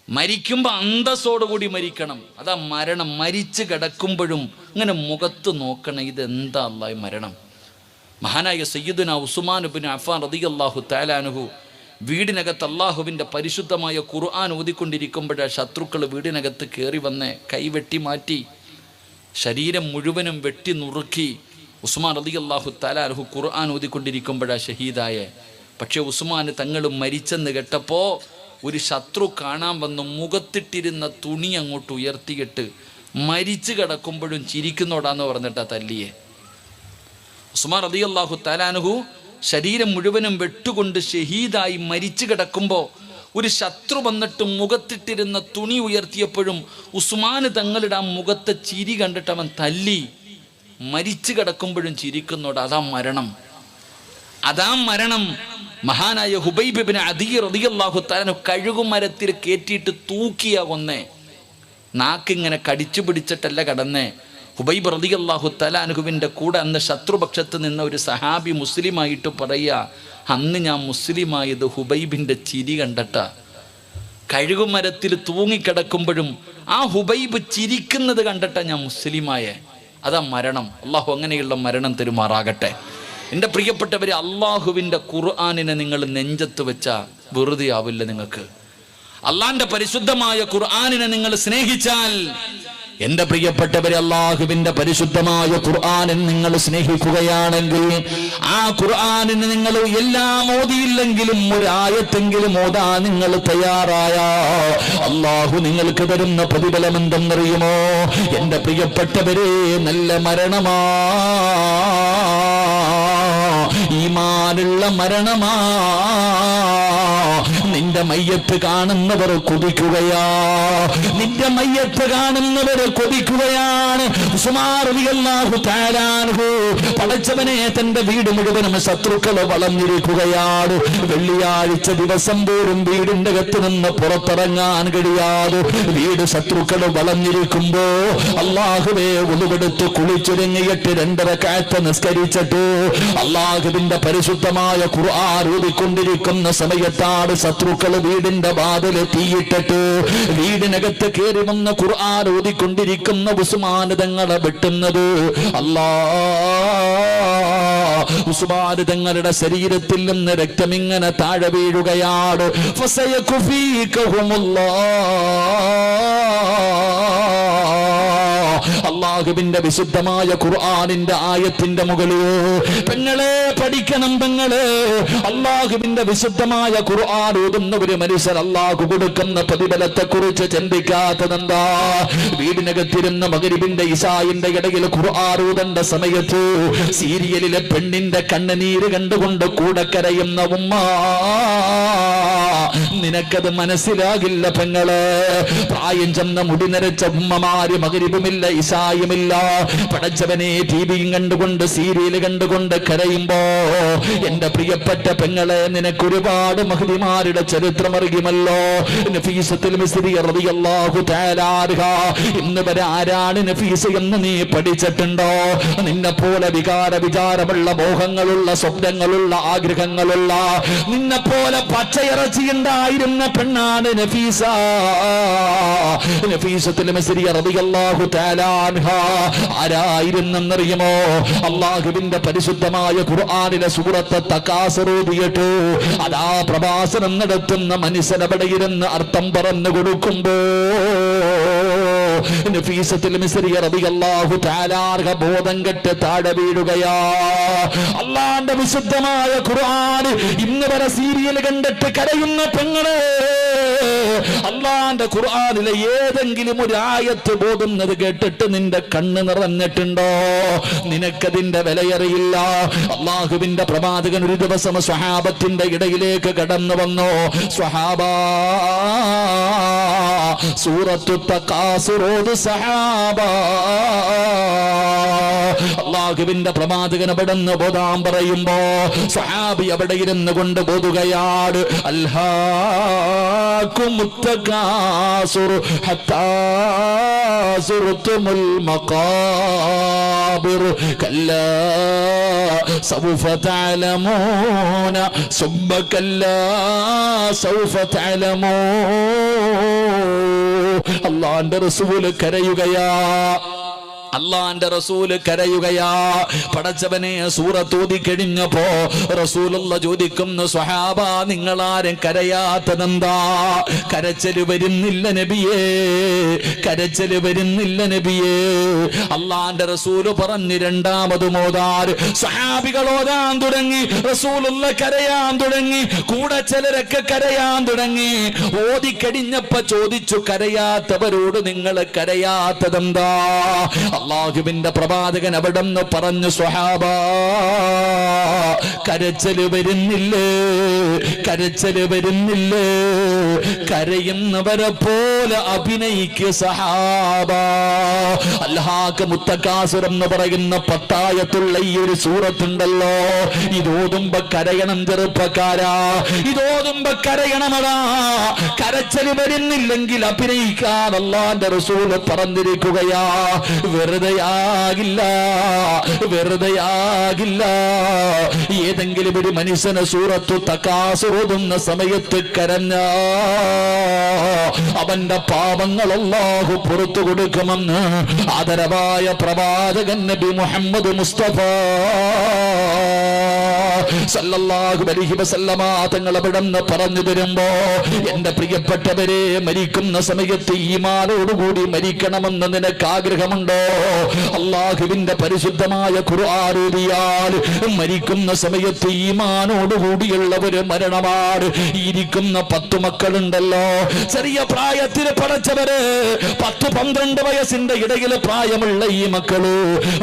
മരിക്കുമ്പോൾ അന്തസ്സോടുകൂടി മരിക്കണം. അതാ മരണം. മരിച്ചു കിടക്കുമ്പോഴും ഇങ്ങനെ മുഖത്ത് നോക്കണം, ഇതെന്താ അല്ലാഹ് മരണം. മഹാനായ സയ്യിദുനാ ഉസ്മാൻ ഇബ്നു അഫ്ഫാൻ റളിയല്ലാഹു തആല അൻഹു വീടിനകത്ത് അള്ളാഹുവിൻ്റെ പരിശുദ്ധമായ ഖുർആൻ ഓതിക്കൊണ്ടിരിക്കുമ്പോഴാണ് ശത്രുക്കൾ വീടിനകത്ത് കയറി വന്ന് കൈവെട്ടി മാറ്റി, ശരീരം മുഴുവനും വെട്ടി നുറുക്കി. ഉസ്മാൻ റളിയല്ലാഹു തആല അൻഹു ഖുർആൻ ഓതിക്കൊണ്ടിരിക്കുമ്പോഴാണ് ഷഹീദായ. പക്ഷെ ഉസ്മാൻ തങ്ങൾ മരിച്ചെന്ന് കേട്ടപ്പോൾ ഒരു ശത്രു കാണാൻ വന്ന് മുഖത്തിട്ടിരുന്ന തുണി അങ്ങോട്ട് ഉയർത്തിയിട്ട് മരിച്ചു കിടക്കുമ്പോഴും ചിരിക്കുന്നോടാന്ന് പറഞ്ഞിട്ടാ തല്ലിയെ. ഉസ്മാൻ റളിയല്ലാഹു തആല അൻഹു ശരീരം മുഴുവനും വെട്ടുകൊണ്ട് ഷഹീദായി മരിച്ചു കിടക്കുമ്പോൾ ഒരു ശത്രു വന്നിട്ട് മുഖത്തിട്ടിരുന്ന തുണി ഉയർത്തിയപ്പോഴും ഉസ്മാന് തങ്ങളുടെ ആ മുഖത്തെ ചിരി കണ്ടിട്ട് അവൻ തല്ലി. മരിച്ചു കിടക്കുമ്പോഴും ചിരിക്കുന്നോട്. അതാ മരണം. അതാ മരണം. മഹാനായ ഹുബൈബ് ഇബ്നു അദീ റളിയല്ലാഹു തആല കഴുകുമരത്തിൽ കയറ്റിയിട്ട് തൂക്കിയാ കൊന്നേ. നാക്കിങ്ങനെ കടിച്ചു പിടിച്ചിട്ടല്ല കടന്നേ. ഹുബൈബ് റളിയല്ലാഹു തആല അൻഹുവിൻ്റെ കൂടെ അന്ന് ശത്രുപക്ഷത്ത് നിന്ന ഒരു സഹാബി മുസ്ലിമായിട്ട് പറയുക, അന്ന് ഞാൻ മുസ്ലിമായത് ഹുബൈബിൻ്റെ ചിരി കണ്ടിട്ടാ. കഴുകുമരത്തിൽ തൂങ്ങിക്കിടക്കുമ്പോഴും ആ ഹുബൈബ് ചിരിക്കുന്നത് കണ്ടിട്ടാ ഞാൻ മുസ്ലിമായേ. അതാ മരണം. അള്ളാഹു അങ്ങനെയുള്ള മരണം തരുമാറാകട്ടെ. എൻ്റെ പ്രിയപ്പെട്ടവരെ, അള്ളാഹുവിൻ്റെ ഖുർആനിനെ നിങ്ങൾ നെഞ്ചത്ത് വെച്ചാൽ വെറുതെ ആവില്ല നിങ്ങൾക്ക്. അള്ളാഹിൻ്റെ പരിശുദ്ധമായ ഖുർആനിനെ നിങ്ങൾ സ്നേഹിച്ചാൽ, എൻ്റെ പ്രിയപ്പെട്ടവരെ, അള്ളാഹുവിൻ്റെ പരിശുദ്ധമായ ഖുർആനിനെ നിങ്ങൾ സ്നേഹിക്കുകയാണെങ്കിൽ, ആ ഖുർആനിന് നിങ്ങൾ എല്ലാം ഓതിയില്ലെങ്കിലും ഒരായത്തെങ്കിലും ഓതാൻ നിങ്ങൾ തയ്യാറായ അള്ളാഹു നിങ്ങൾക്ക് തരുന്ന പ്രതിഫലം എന്തെന്നറിയുമോ? എൻ്റെ പ്രിയപ്പെട്ടവരെ, നല്ല മരണമാ, ഈമാനുള്ള മരണമാ. നിന്റെ മയ്യത്ത് കാണുന്നവർ കൊതിക്കുകയാ. നിന്റെ മയ്യത്ത് കാണുന്നവർ കൊതിക്കുകയാണ്. ഉസ്മാൻ റളിയല്ലാഹു തആല അൻഹു പടച്ചവനെ, തന്റെ വീട് മുഴുവനും ശത്രുക്കൾ വളഞ്ഞിരിക്കുകയാണ്. വെള്ളിയാഴ്ച ദിവസം പോലും വീടിന്റെ അകത്ത് നിന്ന് പുറത്തിറങ്ങാൻ കഴിയാതെ വീട് ശത്രുക്കൾ വളഞ്ഞിരിക്കുമ്പോ അല്ലാഹുവേ ഒളിവെടുത്ത് കുളിച്ചൊരുങ്ങിയിട്ട് 2 റക്അത്ത് നിസ്കരിച്ചിട്ട് അല്ലാഹുവിന്റെ പരിശുദ്ധമായ ഖുർആൻ ഓതിക്കൊണ്ടിരിക്കുന്ന സമയത്താണ് ശത്രുക്കൾ വീടിന്റെ വാതില് തീയിട്ടിട്ട് വീടിനകത്ത് കയറി വന്ന് ഖുർആൻ ഓതിക്കൊണ്ടിരിക്കുന്ന ഉസ്മാൻ തങ്ങളെ വെട്ടുന്നത്. ഉസ്മാൻ തങ്ങളുടെ ശരീരത്തിൽ നിന്ന് രക്തമിങ്ങനെ താഴെ വീഴുകയാണ്. അള്ളാഹുവിന്റെ വിശുദ്ധമായ ഖുർആനിന്റെ ആയത്തിന്റെ മുകളിൽ പെങ്ങളെ പഠിക്കണം. പെങ്ങളെ, അള്ളാഹുവിന്റെ വിശുദ്ധമായ ഖുർആൻ ഓതുന്ന ഒരു മനുഷ്യർ അള്ളാഹു കൊടുക്കുന്ന പ്രതിഫലത്തെ കുറിച്ച് ചിന്തിക്കാത്തതെന്താ? വീടിനകത്തിരുന്ന മഗ്രിബിന്റെ ഇശായിന്റെ ഇടയിൽ ഖുർആൻ ഓതേണ്ട സമയത്ത് സീരിയലിലെ പെണ്ണിന്റെ കണ്ണുനീര് കണ്ടുകൊണ്ട് കൂടെ കരയുന്ന ഉമ്മ, നിനക്കത് മനസ്സിലാകില്ല പെങ്ങളെ. പ്രായം ചെന്ന മുടി നരച്ച ഉമ്മമാര് മഗ്രിബുമില്ല ഇശായുമില്ല കരയുന്നില്ല. പടച്ചവനെ ടിവിയും കണ്ടുകൊണ്ട് സീരിയൽ കണ്ടുകൊണ്ട് കരയുമ്പോ എന്റെ പ്രിയപ്പെട്ട പെങ്ങളെ, നിനക്ക് ഒരുപാട് മഹദിമാരുടെ ചരിത്രം അറിയുമല്ലോ. നഫീസത്തുൽ മിസ്രി റളിയല്ലാഹു തആല അൻഹ, ഇന്ന് വരെ ആരാണ് നഫീസ എന്ന് നീ പഠിച്ചിട്ടുണ്ടോ? നിന്നെ പോലെ വിചാരമുള്ള മോഹങ്ങളുള്ള സ്വപ്നങ്ങളുള്ള ആഗ്രഹങ്ങളുള്ള നിന്നെ പോലെ പച്ചയിറച്ചിയുണ്ടായിരുന്ന പെണ്ണാണ് നഫീസ. നഫീസത്തുൽ മിസ്രി റളിയല്ലാഹു തആല അൻഹ ആരായിരുന്നെന്നറിയുമോ? അല്ലാഹുവിന്റെ പരിശുദ്ധമായ ഖുർആനിലെ സൂറത്ത് തകാസുർ ഓതിയിട്ട് അതാ പ്രഭാഷണം നടത്തുന്ന മനുഷ്യനവിടെ ഇരുന്ന് അർത്ഥം പറഞ്ഞു കൊടുക്കുമ്പോ നഫീസത്തുൽ മിസ്രി റളിയല്ലാഹു തആല അൻഹ ബോധം കെട്ട് താഴെ വീഴുകയാ. അല്ലാഹുവിന്റെ വിശുദ്ധമായ ഖുർആൻ ഇന്ന് വരെ സീരിയൽ കണ്ടിട്ട് കരയുന്ന പെങ്ങളെ, അല്ലാഹുവിന്റെ ഖുർആനിലെ ഏതെങ്കിലും ഒരു ആയത്ത് ബോധുന്നത് കേട്ടിട്ട് നിന്റെ കണ്ണ് നിറഞ്ഞിട്ടുണ്ടോ? നിനക്കതിന്റെ വിലയറിയില്ല. അല്ലാഹുവിന്റെ പ്രവാചകൻ ഒരു ദിവസം സ്വഹാബത്തിന്റെ ഇടയിലേക്ക് കടന്നു വന്നു. സ്വഹാബാ, സൂറത്തു തകാസുർ ഓതു സഹാബാ. അല്ലാഹുവിന്റെ പ്രവാചകൻ അവിടുന്ന് ബോധാൻ പറയുമ്പോ സ്വഹാബി അവിടെ ഇരുന്ന് കൊണ്ട് ബോധുകയാണ്. അൽഹാകുമുത് തകാസുർ ഹത്താ സുർതുമുൽ മഖാബിർ കല്ലാ സൗഫ തഅലമൂന സുബ്ബ കല്ലാ സൗഫ തഅലമൂൻ. അല്ലാഹുവിന്റെ റസൂൽ കരയുകയാ. അല്ലാഹുവിന്റെ റസൂൽ കരയുകയാ. പടച്ചവനെ സൂറത്ത് ഓതി കഴിഞ്ഞപ്പോ റസൂലുള്ള ചോദിക്കുന്നു, സ്വഹാബ, നിങ്ങളാരും കരയാത്തതെന്താ? കരച്ചല് വരുന്നില്ല നബിയേ, കരച്ചല് വരുന്നില്ല നബിയേ. അല്ലാഹുവിന്റെ റസൂല് പറഞ്ഞു രണ്ടാമത് ഓതാൻ. സ്വഹാബികൾ ഓതാൻ തുടങ്ങി, റസൂലുള്ള കരയാൻ തുടങ്ങി, കൂടെ ചിലരൊക്കെ കരയാൻ തുടങ്ങി. ഓതിക്കഴിഞ്ഞപ്പോ ചോദിച്ചു, കരയാത്തവരോട് നിങ്ങൾ കരയാത്തതെന്താ? അല്ലാഹുവിന്റെ പ്രവാചകൻ അവിടെന്ന് പറഞ്ഞു, സ്വഹാബാ, കരച്ചല് വരുന്നില്ലേ, കരച്ചല് വരുന്നില്ലേ, കരയുന്നവരെ പോലെ അഭിനയിക്ക് സഹാബാ. അൽഹാകുമുത് തകാസുർ എന്ന് പറയുന്ന 10 ആയത്തുള്ള ഈ ഒരു സൂറത്തുണ്ടല്ലോ, ഇതോതുമ്പോ കരയണം ചെറുപ്പക്കാരാ, ഇതോതുമ്പോ കരയണമടാ. കരച്ചല് വരുന്നില്ലെങ്കിൽ അഭിനയിക്കാൻ അല്ലാഹുവിന്റെ റസൂൽ പറഞ്ഞിരിക്കുകയാ. വെറുതെയാകില്ല, വെറുതെയാകില്ല. ഏതെങ്കിലും ഒരു മനുഷ്യനെ സൂറത്തു തകാസുർ ഓതുന്ന സമയത്ത് കരഞ്ഞ അവന്റെ പാപങ്ങൾ അല്ലാഹു പുറത്തു കൊടുക്കുമെന്ന് ആദരവായ പ്രവാചകൻ നബി മുഹമ്മദ് മുസ്തഫ സല്ലല്ലാഹു അലൈഹി വസല്ലമ തങ്ങൾ അവിടുന്ന് പറഞ്ഞു തരുമ്പോ, എന്റെ പ്രിയപ്പെട്ടവരെ, മരിക്കുന്ന സമയത്ത് ഈമാനോടുകൂടി മരിക്കണമെന്ന് നിനക്ക് ആഗ്രഹമുണ്ടോ? അല്ലാഹുവിന്റെ പരിശുദ്ധമായ ഖുർആൻ ഓതിയാൽ മരിക്കുന്ന സമയത്ത് ഈമാനോടുകൂടിയുള്ള ഒരു മരണമാണ്. ഇരിക്കുന്ന 10 മക്കളുണ്ടല്ലോ, ചെറിയ പ്രായത്തിൽ പടച്ചവര് 10-12 വയസ്സിന്റെ ഇടയിൽ പ്രായമുള്ള ഈ മക്കള്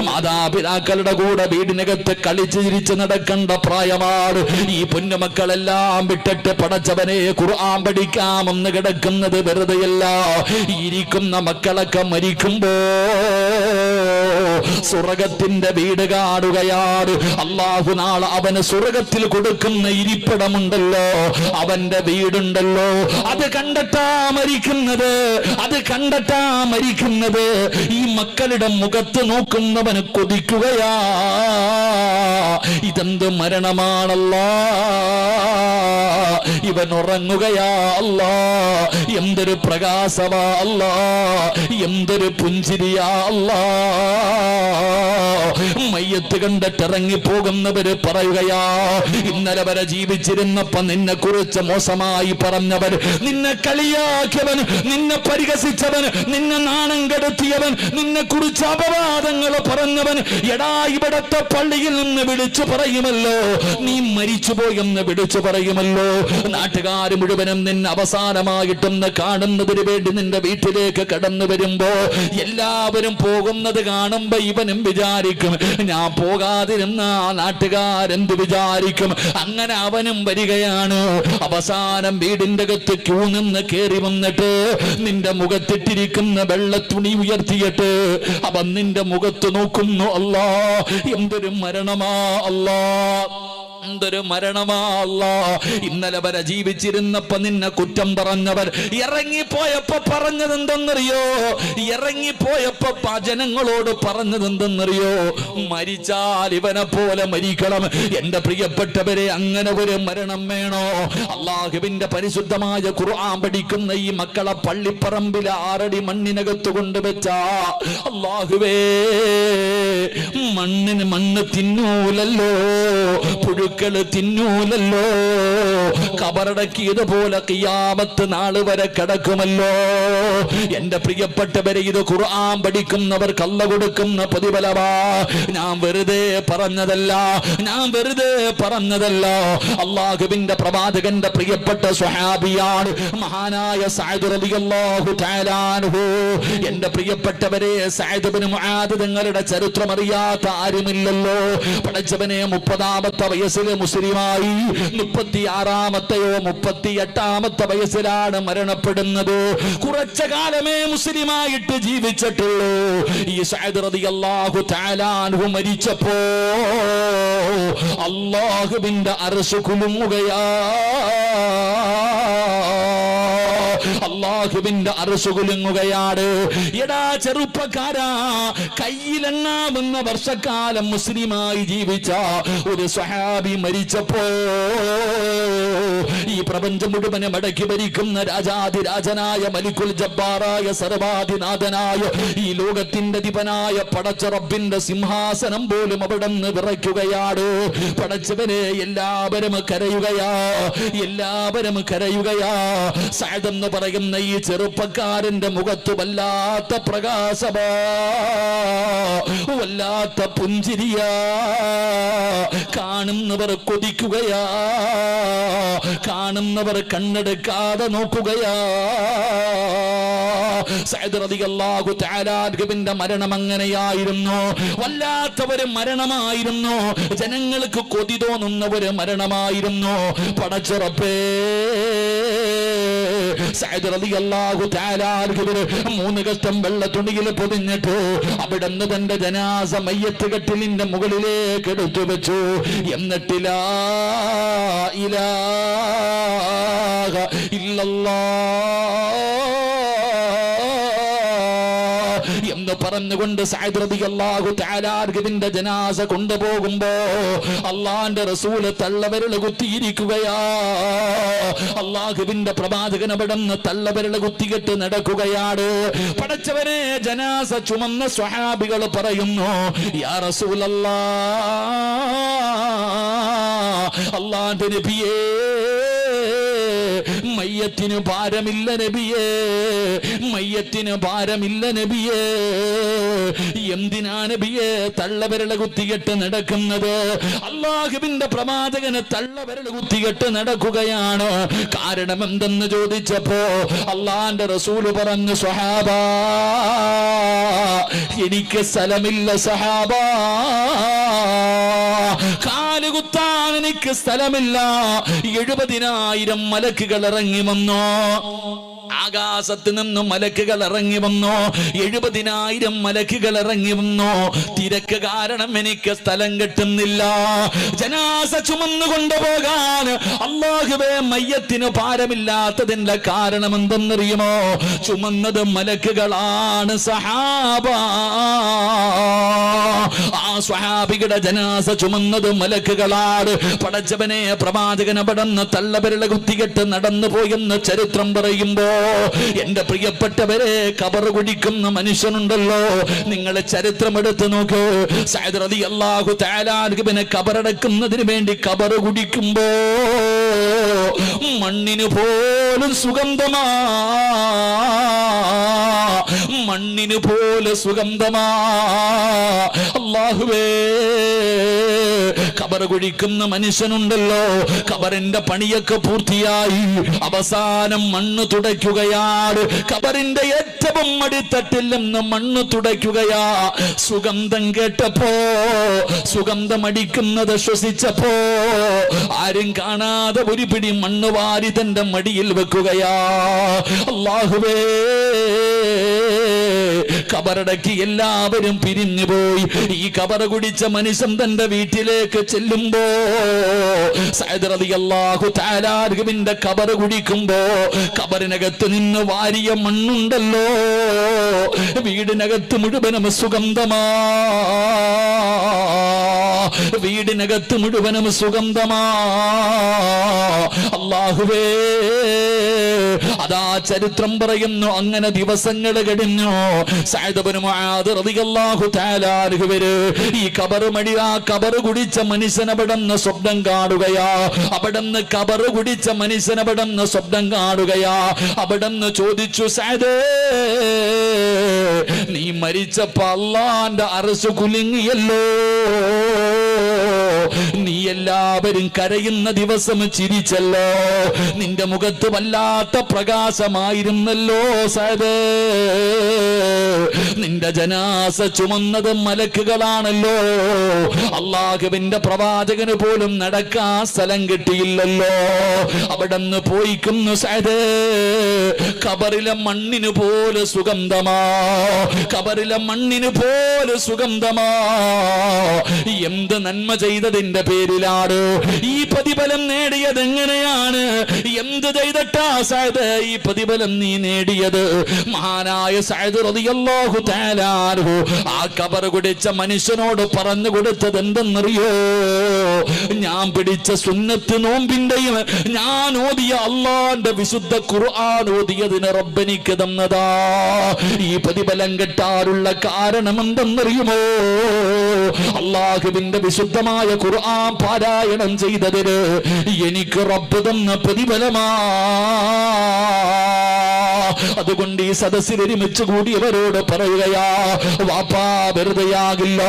മാതാപിതാക്കളുടെ കൂടെ വീടിനകത്ത് കളിച്ച് ചിരിച്ച് നടക്കേണ്ട പ്രായമാണ്. ഈ പൊന്നുമക്കളെല്ലാം വിട്ടിട്ട് പടച്ചവനെ ഖുർആൻ പഠിക്കാമെന്ന് കിടക്കുന്നത് വെറുതെയല്ല. ഇരിക്കുന്ന മക്കളൊക്കെ മരിക്കുമ്പോ സ്വർഗത്തിന്റെ വീട് കാണുകയാണ്. അല്ലാഹു നാളെ അവന് സ്വർഗത്തിൽ കൊടുക്കുന്ന ഇരിപ്പിടമുണ്ടല്ലോ, അവന്റെ വീടുണ്ടല്ലോ, അത് കണ്ടിട്ടാ മരിക്കുന്നത്, അത് കണ്ടിട്ടാ മരിക്കുന്നത്. ഈ മക്കളുടെ മുഖത്ത് നോക്കുന്നവന് കൊതിക്കുകയാ, ഇതെന്ത് മരണമാണല്ലോ, ഇവൻ ഉറങ്ങുകയാ അല്ലാ, എന്തൊരു പ്രകാശമാ അല്ലാ, എന്തൊരു പുഞ്ചിരിയാ അല്ലാ. മയ്യത്ത് കണ്ടിട്ട് ഇറങ്ങിപ്പോകുന്നവര് പറയുകയാ, ഇന്നലെ വരെ ജീവിച്ചിരുന്നപ്പോ നിന്നെ കുറിച്ച് മോശമായി പറഞ്ഞവൻ, നിന്നെ കളിയാക്കിയവൻ, നിന്നെ പരിഹസിച്ചവൻ, നിന്നെ നാണം കെടുത്തിയവൻ, നിന്നെ കുറിച്ച് അപവാദങ്ങൾ പറഞ്ഞവൻ, എടാ ഇവിടത്തെ പള്ളിയിൽ നിന്ന് വിളിച്ചു പറയുമല്ലോ നീ മരിച്ചുപോയെന്ന് വിളിച്ചു പറയുമല്ലോ. നാട്ടുകാർ മുഴുവനും നിന്നെ അവസാനമായിട്ടൊന്ന് കാണുന്നതിന് വേണ്ടി നിന്റെ വീട്ടിലേക്ക് കടന്നു വരുമ്പോ എല്ലാവരും പോകുന്നത് കാണും കാണുമ്പോ ഇവനും വിചാരിക്കും ഞാൻ പോകാതിരുന്ന നാട്ടുകാരെന്ത് വിചാരിക്കും. അങ്ങനെ അവനും വരികയാണ്. അവസാനം വീടിന്റെ അകത്ത് ക്യൂ നിന്ന് കയറി വന്നിട്ട് നിന്റെ മുഖത്തിട്ടിരിക്കുന്ന വെള്ള തുണി ഉയർത്തിയിട്ട് അവൻ നിന്റെ മുഖത്ത് നോക്കുന്നു. അല്ലാ, എന്തൊരു മരണമാ അല്ലാ, എന്തൊരു മരണമാ അല്ലാ. ഇന്നലെ വരെ ജീവിച്ചിരുന്നപ്പോ നിന്നെ കുറ്റം പറഞ്ഞവർ ഇറങ്ങിപ്പോയപ്പോ പറഞ്ഞതെന്തെന്നറിയോ? ഇറങ്ങിപ്പോയപ്പോ ജനങ്ങളോട് പറഞ്ഞതെന്തെന്നറിയോ? മരിച്ചാൽ ഇവനെ പോലെ മരിക്കണം. എന്റെ പ്രിയപ്പെട്ടവരെ, അങ്ങനെ ഒരു മരണം വേണോ? അല്ലാഹുവിന്റെ പരിശുദ്ധമായ ഖുർആൻ പഠിക്കുന്ന ഈ മക്കളെ പള്ളിപ്പറമ്പിലെ 6 അടി മണ്ണിനകത്ത് കൊണ്ടുവച്ച അല്ലാഹുവേ, മണ്ണ് തിന്നൂലല്ലോ, പുഴുക്കള് തിന്നൂലല്ലോ, കബറടക്കിയതുപോലെ ഖിയാമത്ത് നാൾ വരെ കിടക്കുമല്ലോ. എന്റെ പ്രിയപ്പെട്ടവരെ, ഇത് ഖുർആൻ പഠിക്കുന്നവർക്ക് അല്ലാഹു കൊടുക്കുന്ന പ്രതിഫലമാ. ഞാൻ വെറുതെ പറഞ്ഞതല്ല, ഞാൻ വെറുതെ പറഞ്ഞതല്ല. അല്ലാഹുവിന്റെ പ്രവാചകന്റെ പ്രിയപ്പെട്ട സ്വഹാബിയാണ് മഹാനായ സഅദ് റളിയല്ലാഹു തആല അൻഹു. എന്റെ പ്രിയപ്പെട്ടവരെ, സഅദ് ഇബ്നു മുആദ് തങ്ങളുടെ ചരിത്രം അറിയാത്ത ആരുമില്ലല്ലോ. പടച്ചവനെ, 30-ാമത്തെ വയസ്സിൽ മുസ്ലിമായി, 36-ാമത്തെയോ 38-ാമത്തെ വയസ്സിലാണ് മരണപ്പെടുന്നത്. കുറച്ച കാലമേ മുസ്ലിമായിട്ട് ജീവിച്ചിട്ടുള്ളൂ. ഈ സഅദ് റളിയല്ലാഹു തആല അൻഹു മരിച്ചപ്പോ അല്ലാഹുവിന്റെ അർശ് കുലുങ്ങുകയാ. അല്ലാഹുവിന്റെ അർശ് കുലുങ്ങുകയാണ്. എടാ ചെറുപ്പക്കാരാ, കയ്യിലെണ്ണാവുന്ന വർഷക്കാലം മുസ്ലിമായി ജീവിച്ച ഒരു സ്വഹാബി മരിച്ചപ്പോ ഈ പ്രപഞ്ചം മുഴുവനും അടക്കി ഭരിക്കുന്ന രാജാതിരാജനായ മലിക്കുൽ ജബ്ബാറായ സർവാധിനാഥനായ ഈ ലോകത്തിന്റെ അധിപനായ പടച്ച റബ്ബിന്റെ സിംഹാസനം പോലും അവിടെ നിന്ന് വിറയ്ക്കുകയാണ്. പടച്ചവനെ, എല്ലാവരും കരയുകയാ, എല്ലാവരും കരയുകയാ. സഅദ് എന്ന് പറയുന്ന ഈ ചെറുപ്പക്കാരന്റെ മുഖത്ത് വല്ലാത്ത പ്രകാശമാ, വല്ലാത്ത പുഞ്ചിരിയാ. കാണുന്നവർ കൊതിക്കുകയാ, കാണുന്നവർ കണ്ണെടുക്കാതെ നോക്കുകയാ. സഅദ് റളിയല്ലാഹു തആല അൻഹുവിന്റെ മരണം അങ്ങനെയായിരുന്നു. വല്ലാത്തവര് മരണമായിരുന്നു. ജനങ്ങൾക്ക് കൊതി തോന്നുന്ന ഒരു മരണമായിരുന്നു. പടച്ച റബ്ബേ, സഅദ് റളിയല്ലാഹു തആല അൻഹുവിനെ 3 കഷ്ടം വെള്ള തുണിയിൽ പൊതിഞ്ഞിട്ട് അവിടുന്ന് തന്റെ ജനാസ മയ്യത്ത് കട്ടിലിന്റെ മുകളിലേക്ക് എടുത്തു വെച്ചു. എന്നിട്ട് ലാ ഇലാഹ ഇല്ലല്ലാഹ് എന്ന് പറഞ്ഞുകൊണ്ട് സഅദ് റളിയല്ലാഹു തആല അൻഹുവിന്റെ ജനാസ കൊണ്ടുപോകുമ്പോ അല്ലാഹുവിന്റെ റസൂൽ തള്ളവിരൽ കുത്തിയിരിക്കുകയാ. അല്ലാഹുവിന്റെ പ്രവാചകൻ അവിടുന്ന് തള്ളവിരൽ കുത്തിയിട്ട് നടക്കുകയാണ്. പടച്ചവനെ, ജനാസ ചുമന്ന സ്വഹാബികൾ പറയുന്നു, യാ റസൂലല്ലാഹ്, അല്ലാഹുവിന്റെ നബിയേ, മയ്യത്തിന് ഭാരമില്ല നബിയേ, മയ്യത്തിന് ഭാരമില്ല നബിയേ. എന്തിനാ നബിയേ തള്ളവിരൽ കുത്തികെട്ട് നടക്കുന്നത്? അല്ലാഹുവിന്റെ പ്രവാചകന് തള്ളവിരൽ കുത്തികെട്ട് നടക്കുകയാണ്. കാരണം എന്തെന്ന് ചോദിച്ചപ്പോ അല്ലാഹുവിന്റെ റസൂൽ പറഞ്ഞു, സ്വഹാബാ, എനിക്ക് സ്ഥലമില്ല സഹാബാ, കാലുകുത്താൻ എനിക്ക് സ്ഥലമില്ല. 70,000 മലക്കുകൾ ഇറങ്ങി വന്നു. ആകാശത്ത് നിന്ന് മലക്കുകൾ ഇറങ്ങി വന്നു. 70,000 മലക്കുകൾ ഇറങ്ങി വന്നു. തിരക്ക് കാരണം എനിക്ക് സ്ഥലം കിട്ടുന്നില്ല. ജനാസ ചുമന്നു കൊണ്ടുപോകാൻ അല്ലാഹുവേ, മയ്യത്തിന് ഭാരമില്ലാത്തതിന്റെ കാരണം എന്തെന്നറിയുമോ? ചുമന്നത് മലക്കുകളാണ് സഹാബ. ആ സ്വഹാബികളുടെ ജനാസ ചുമന്നത് മലക്കുകളാണ്. പടച്ചവനെ, പ്രവാചകൻ അവിടുന്ന് തള്ളവിരൽ കുത്തികെട്ട് നടന്നു പോയെന്ന് ചരിത്രം പറയുമ്പോ എന്റെ പ്രിയപ്പെട്ടവരെ, കബർ കുടിക്കുന്ന മനുഷ്യനുണ്ടല്ലോ, നിങ്ങൾ ചരിത്രം എടുത്ത് നോക്കൂ. സഅദ് റളിയല്ലാഹു തആല അൻഹുവിനെ കബറടക്കുന്നതിന് വേണ്ടി കബർ കുടിക്കുമ്പോ മണ്ണിന് പോലും സുഗന്ധമാ, മണ്ണിന് പോലെ സുഗന്ധമാ. അല്ലാഹുവേ, ഖബർ കുഴിക്കുന്ന മനുഷ്യനുണ്ടല്ലോ, ഖബറിന്റെ പണിയൊക്കെ പൂർത്തിയായി അവസാനം മണ്ണ് തുടയ്ക്കുകയാണ്. ഖബറിന്റെ ഏറ്റവും അടിത്തട്ടിൽ നിന്ന് മണ്ണ് തുടയ്ക്കുകയാ. സുഗന്ധം കേട്ടപ്പോ, സുഗന്ധം അടിക്കുന്നത് ശ്വസിച്ചപ്പോ ആരും കാണാതെ ഒരു പിടി മണ്ണ് വാരി തന്റെ മടിയിൽ വെക്കുകയാ. അല്ലാഹുവേ, ഖബറടക്കി എല്ലാവരും പിരിഞ്ഞു പോയി. ഈ ഖബർ കുടിച്ച മനുഷ്യൻ തന്റെ വീട്ടിലേക്ക് ചെല്ലുമ്പോ സഅദ് റളിയല്ലാഹു തആല അൻഹുവിന്റെ ഖബർ കുടിക്കുമ്പോ ഖബറിനകത്ത് നിന്ന് വാരിയ മണ്ണുണ്ടല്ലോ, വീടിനകത്ത് മുഴുവനും സുഗന്ധമാ. വീടിനകത്ത് മുഴുവനും സുഗന്ധമാ. അല്ലാഹുവേ, അതാ ചരിത്രം പറയുന്നു. അങ്ങനെ ദിവസങ്ങൾ കഴിഞ്ഞു. സഅദ് ഇബ്നു മുആദ് റളിയല്ലാഹു തആല അൻഹു ഈ ആ ഖബർ കുടിച്ച മനുഷ്യനെ അവിടുന്ന് സ്വപ്നം കാണുകയാ. അവിടുന്ന് ഖബർ കുടിച്ച മനുഷ്യനെ അവിടുന്ന് സ്വപ്നം കാണുകയാ. അവിടുന്ന് ചോദിച്ചു, സഅദേ, നീ മരിച്ചപ്പോ അല്ലാഹുവിന്റെ അർശ് കുലുങ്ങിയല്ലോ, നീ എല്ലാവരും കരയുന്ന ദിവസം ചിരിച്ചല്ലോ, നിന്റെ മുഖത്ത് വല്ലാത്ത പ്രകാശമായിരുന്നല്ലോ സഅദേ, നിന്റെ ജനാസ ചുമന്നത് മലക്കുകളാണല്ലോ, അല്ലാഹുവിന്റെ പ്രവാചകന് പോലും നടക്കാൻ സ്ഥലം കിട്ടിയില്ലല്ലോ. അവിടെന്ന് പോയിക്കുന്നു സഅദേ, ഖബറിലെ മണ്ണിന് പോലെ സുഗന്ധമാ, ഖബറിലെ മണ്ണിന് പോലെ സുഗന്ധമാ. എന്ത് നന്മ ചെയ്തതിന്റെ പേരിലാണ് ഈ പ്രതിഫലം നേടിയത്? എങ്ങനെയാണ്? എന്ത് ചെയ്തിട്ടാ സഅദ് ഈ പ്രതിഫലം നീ നേടിയത്? മഹാനായ സഅദ് റളിയല്ലാഹു തആല അൻഹു ആ ഖബർ കുടിച്ച മനുഷ്യനോട് പറഞ്ഞു കൊടുത്തത് എന്തെന്നറിയോ? ഞാൻ പിടിച്ച സുന്നത്ത് നോമ്പിന്റെയും ഞാൻ ഓതിയ അല്ലാഹുവിന്റെ വിശുദ്ധ ഖുർആൻ ഓതിയതിന് റബ്ബെനിക്ക് തന്നതാ. ഈ പ്രതിഫലം കിട്ടാനുള്ള കാരണം എന്തെന്നറിയുമോ? അല്ലാഹുവിന്റെ വിശുദ്ധമായ ഖുർആൻ പാരായണം ചെയ്തതിന് എനിക്ക് റബ്ബ് തന്ന പ്രതിഫലമാ. അതുകൊണ്ട് ഈ സദസ്സിൽ ഒരുമിച്ച് കൂടിയവരോട് പറയുകയാ, വാപ്പാ വെറുതെയാകില്ല.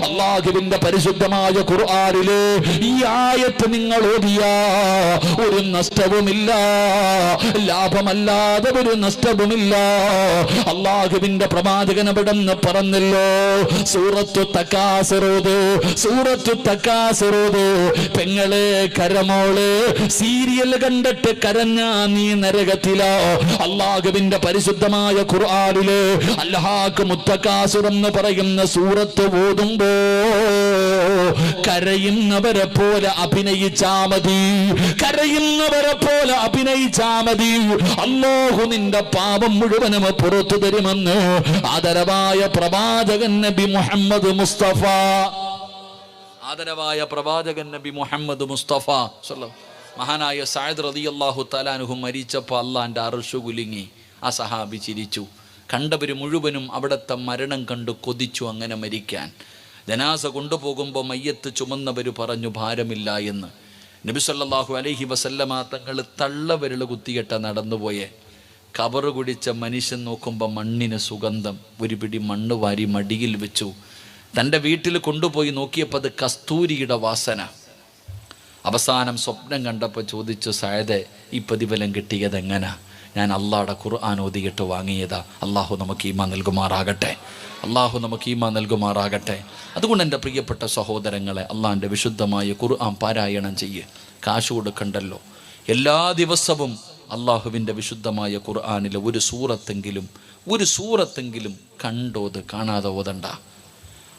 അല്ലാഹുവിന്റെ പരിശുദ്ധമായ ഖുർആനിലെ ഈ ആയത്ത് നിങ്ങൾ ഓതിയാ ഒരു നഷ്ടവുമില്ല, ലാഭമല്ലാതെ ഒരു നഷ്ടവുമില്ല. അല്ലാഹുവിന്റെ പ്രവാചകൻ അവിടെന്ന് പറഞ്ഞല്ലോ, സൂറത്തു തകാസുറൂദ്, സൂറത്തു തകാസുറൂദ്. പെങ്ങളെ, കരമോള്, സീരിയൽ കണ്ടിട്ട് കരഞ്ഞാ നീ നരകത്തിലാ. അല്ലാഹുവിന്റെ പരിശുദ്ധമായ ഖുർആനിലെ അൽഹാഖ് മുത്തകാസുർ എന്ന് പറയുന്ന സൂറത്ത് ഓതുമ്പോ കരയുന്നവരെ പോലെ അഭിനയിച്ചാ മതി, കരയുന്നവരെ പോലെ അഭിനയിച്ചാ മതി. അല്ലാഹു നിന്റെ പാപം മുഴുവനും പുറത്തു തരുമെന്ന് ആദരവായ പ്രവാചകൻ നബി മുഹമ്മദ് മുസ്തഫ, ആദരവായ പ്രവാചകൻ നബി മുഹമ്മദ് മുസ്തഫ മഹാനായ സഅദ് റളിയല്ലാഹു തആല അൻഹു മരിച്ചപ്പോൾ അല്ലാഹുവിന്റെ അർശ് കുലുങ്ങി. ആ സഹാബി ചിരിച്ചു. കണ്ടവർ മുഴുവനും അവിടുത്തെ മരണം കണ്ടു കൊതിച്ചു അങ്ങനെ മരിക്കാൻ. ജനാസ കൊണ്ടുപോകുമ്പോൾ മയ്യത്ത് ചുമന്നവർ പറഞ്ഞു ഭാരമില്ല എന്ന്. നബി സല്ലല്ലാഹു അലൈഹി വസല്ലമ തങ്ങൾ തള്ളവിരൽ കുത്തിയിട്ട നടന്നുപോയെ. ഖബർ കുടിച്ച മനുഷ്യൻ നോക്കുമ്പോൾ മണ്ണിന് സുഗന്ധം. ഒരു പിടി മണ്ണ് വാരി മടിയിൽ വെച്ചു. തൻ്റെ വീട്ടിൽ കൊണ്ടുപോയി നോക്കിയപ്പോൾ അത് കസ്തൂരിയുടെ വാസന. അവസാനം സ്വപ്നം കണ്ടപ്പോൾ ചോദിച്ചു, സഅദേ, ഈ പ്രതിഫലം കിട്ടിയത് എങ്ങനെ? ഞാൻ അള്ളാഹുടെ ഖുർആൻ ഓതിയിട്ട് വാങ്ങിയതാ. അള്ളാഹു നമുക്ക് ഈമാൻ നൽകുമാറാകട്ടെ, അള്ളാഹു നമുക്ക് ഈമാൻ നൽകുമാറാകട്ടെ. അതുകൊണ്ട് എൻ്റെ പ്രിയപ്പെട്ട സഹോദരങ്ങളെ, അള്ളാഹിൻ്റെ വിശുദ്ധമായ ഖുർആൻ പാരായണം ചെയ്യ്. കാശ് കൊടുക്കണ്ടല്ലോ. എല്ലാ ദിവസവും അള്ളാഹുവിൻ്റെ വിശുദ്ധമായ ഖുർആനിലെ ഒരു സൂറത്തെങ്കിലും കണ്ടോത്, കാണാതെ ഓതണ്ട.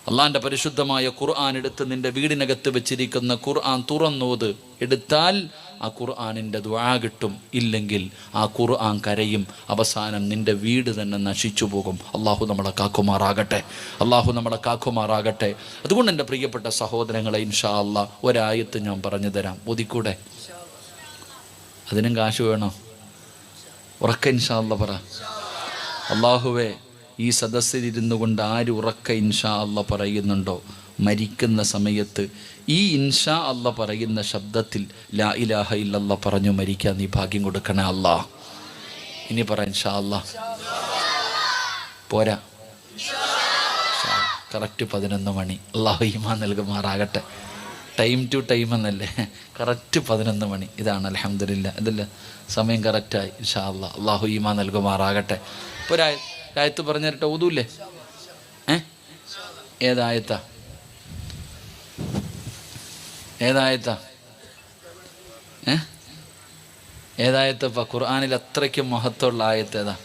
അള്ളാഹിൻ്റെ പരിശുദ്ധമായ ഖുർആൻ എടുത്ത് നിന്റെ വീടിനകത്ത് വെച്ചിരിക്കുന്ന ഖുർആൻ തുറന്നോത്. എടുത്താൽ ആ ഖുർആനിൻ്റെ ദുആ കിട്ടും, ഇല്ലെങ്കിൽ ആ ഖുർആൻ കരയും. അവസാനം നിന്റെ വീട് തന്നെ നശിച്ചു പോകും. അള്ളാഹു നമ്മളെ കാക്കുമാറാകട്ടെ, അള്ളാഹു നമ്മളെ കാക്കുമാറാകട്ടെ. അതുകൊണ്ട് എൻ്റെ പ്രിയപ്പെട്ട സഹോദരങ്ങളെ, ഇൻഷാ അള്ളാഹ് ഒരായത്ത് ഞാൻ പറഞ്ഞു തരാം, ഓതിക്കൂടെ? അതിനും കാശ് വേണോ? ഉറക്ക ഇൻഷാ അള്ളാഹ് പറ. അള്ളാഹുവേ, ഈ സദസ്സിലിരുന്നു കൊണ്ട് ആര് ഉറക്ക ഇൻഷാ അള്ളാഹ് പറയുന്നുണ്ടോ, മരിക്കുന്ന സമയത്ത് ഈ ഇൻഷാ അള്ളാഹ് പറയുന്ന ശബ്ദത്തിൽ ലാ ഇലാഹ ഇല്ലല്ലാഹ് പറഞ്ഞു മരിക്കാൻ നീ ഭാഗ്യം കൊടുക്കണേ അല്ലാഹ്. ഇനി പറ ഇൻഷാ അള്ളാഹ്. പോരാ? കറക്റ്റ് 11 മണി. അള്ളാഹു ഈമാൻ നൽകുമാറാകട്ടെ. ടൈം ടു ടൈം എന്നല്ലേ, കറക്റ്റ് 11 മണി. ഇതാണ് അൽഹംദുലില്ലാ, ഇതല്ലേ സമയം കറക്റ്റായി. ഇൻഷാ അല്ലാഹ് അള്ളാഹു ഈമാൻ നൽകുമാറാകട്ടെ. ഇപ്പോൾ ഒരായത്ത് പറഞ്ഞു തരട്ടെ, ഊതൂല്ലേ? ഏതായത്താ? ഏതായത്തപ്പ ഖുർആനിൽ അത്രയ്ക്ക് മഹത്വമുള്ള ആയത്ത് ഏതാ?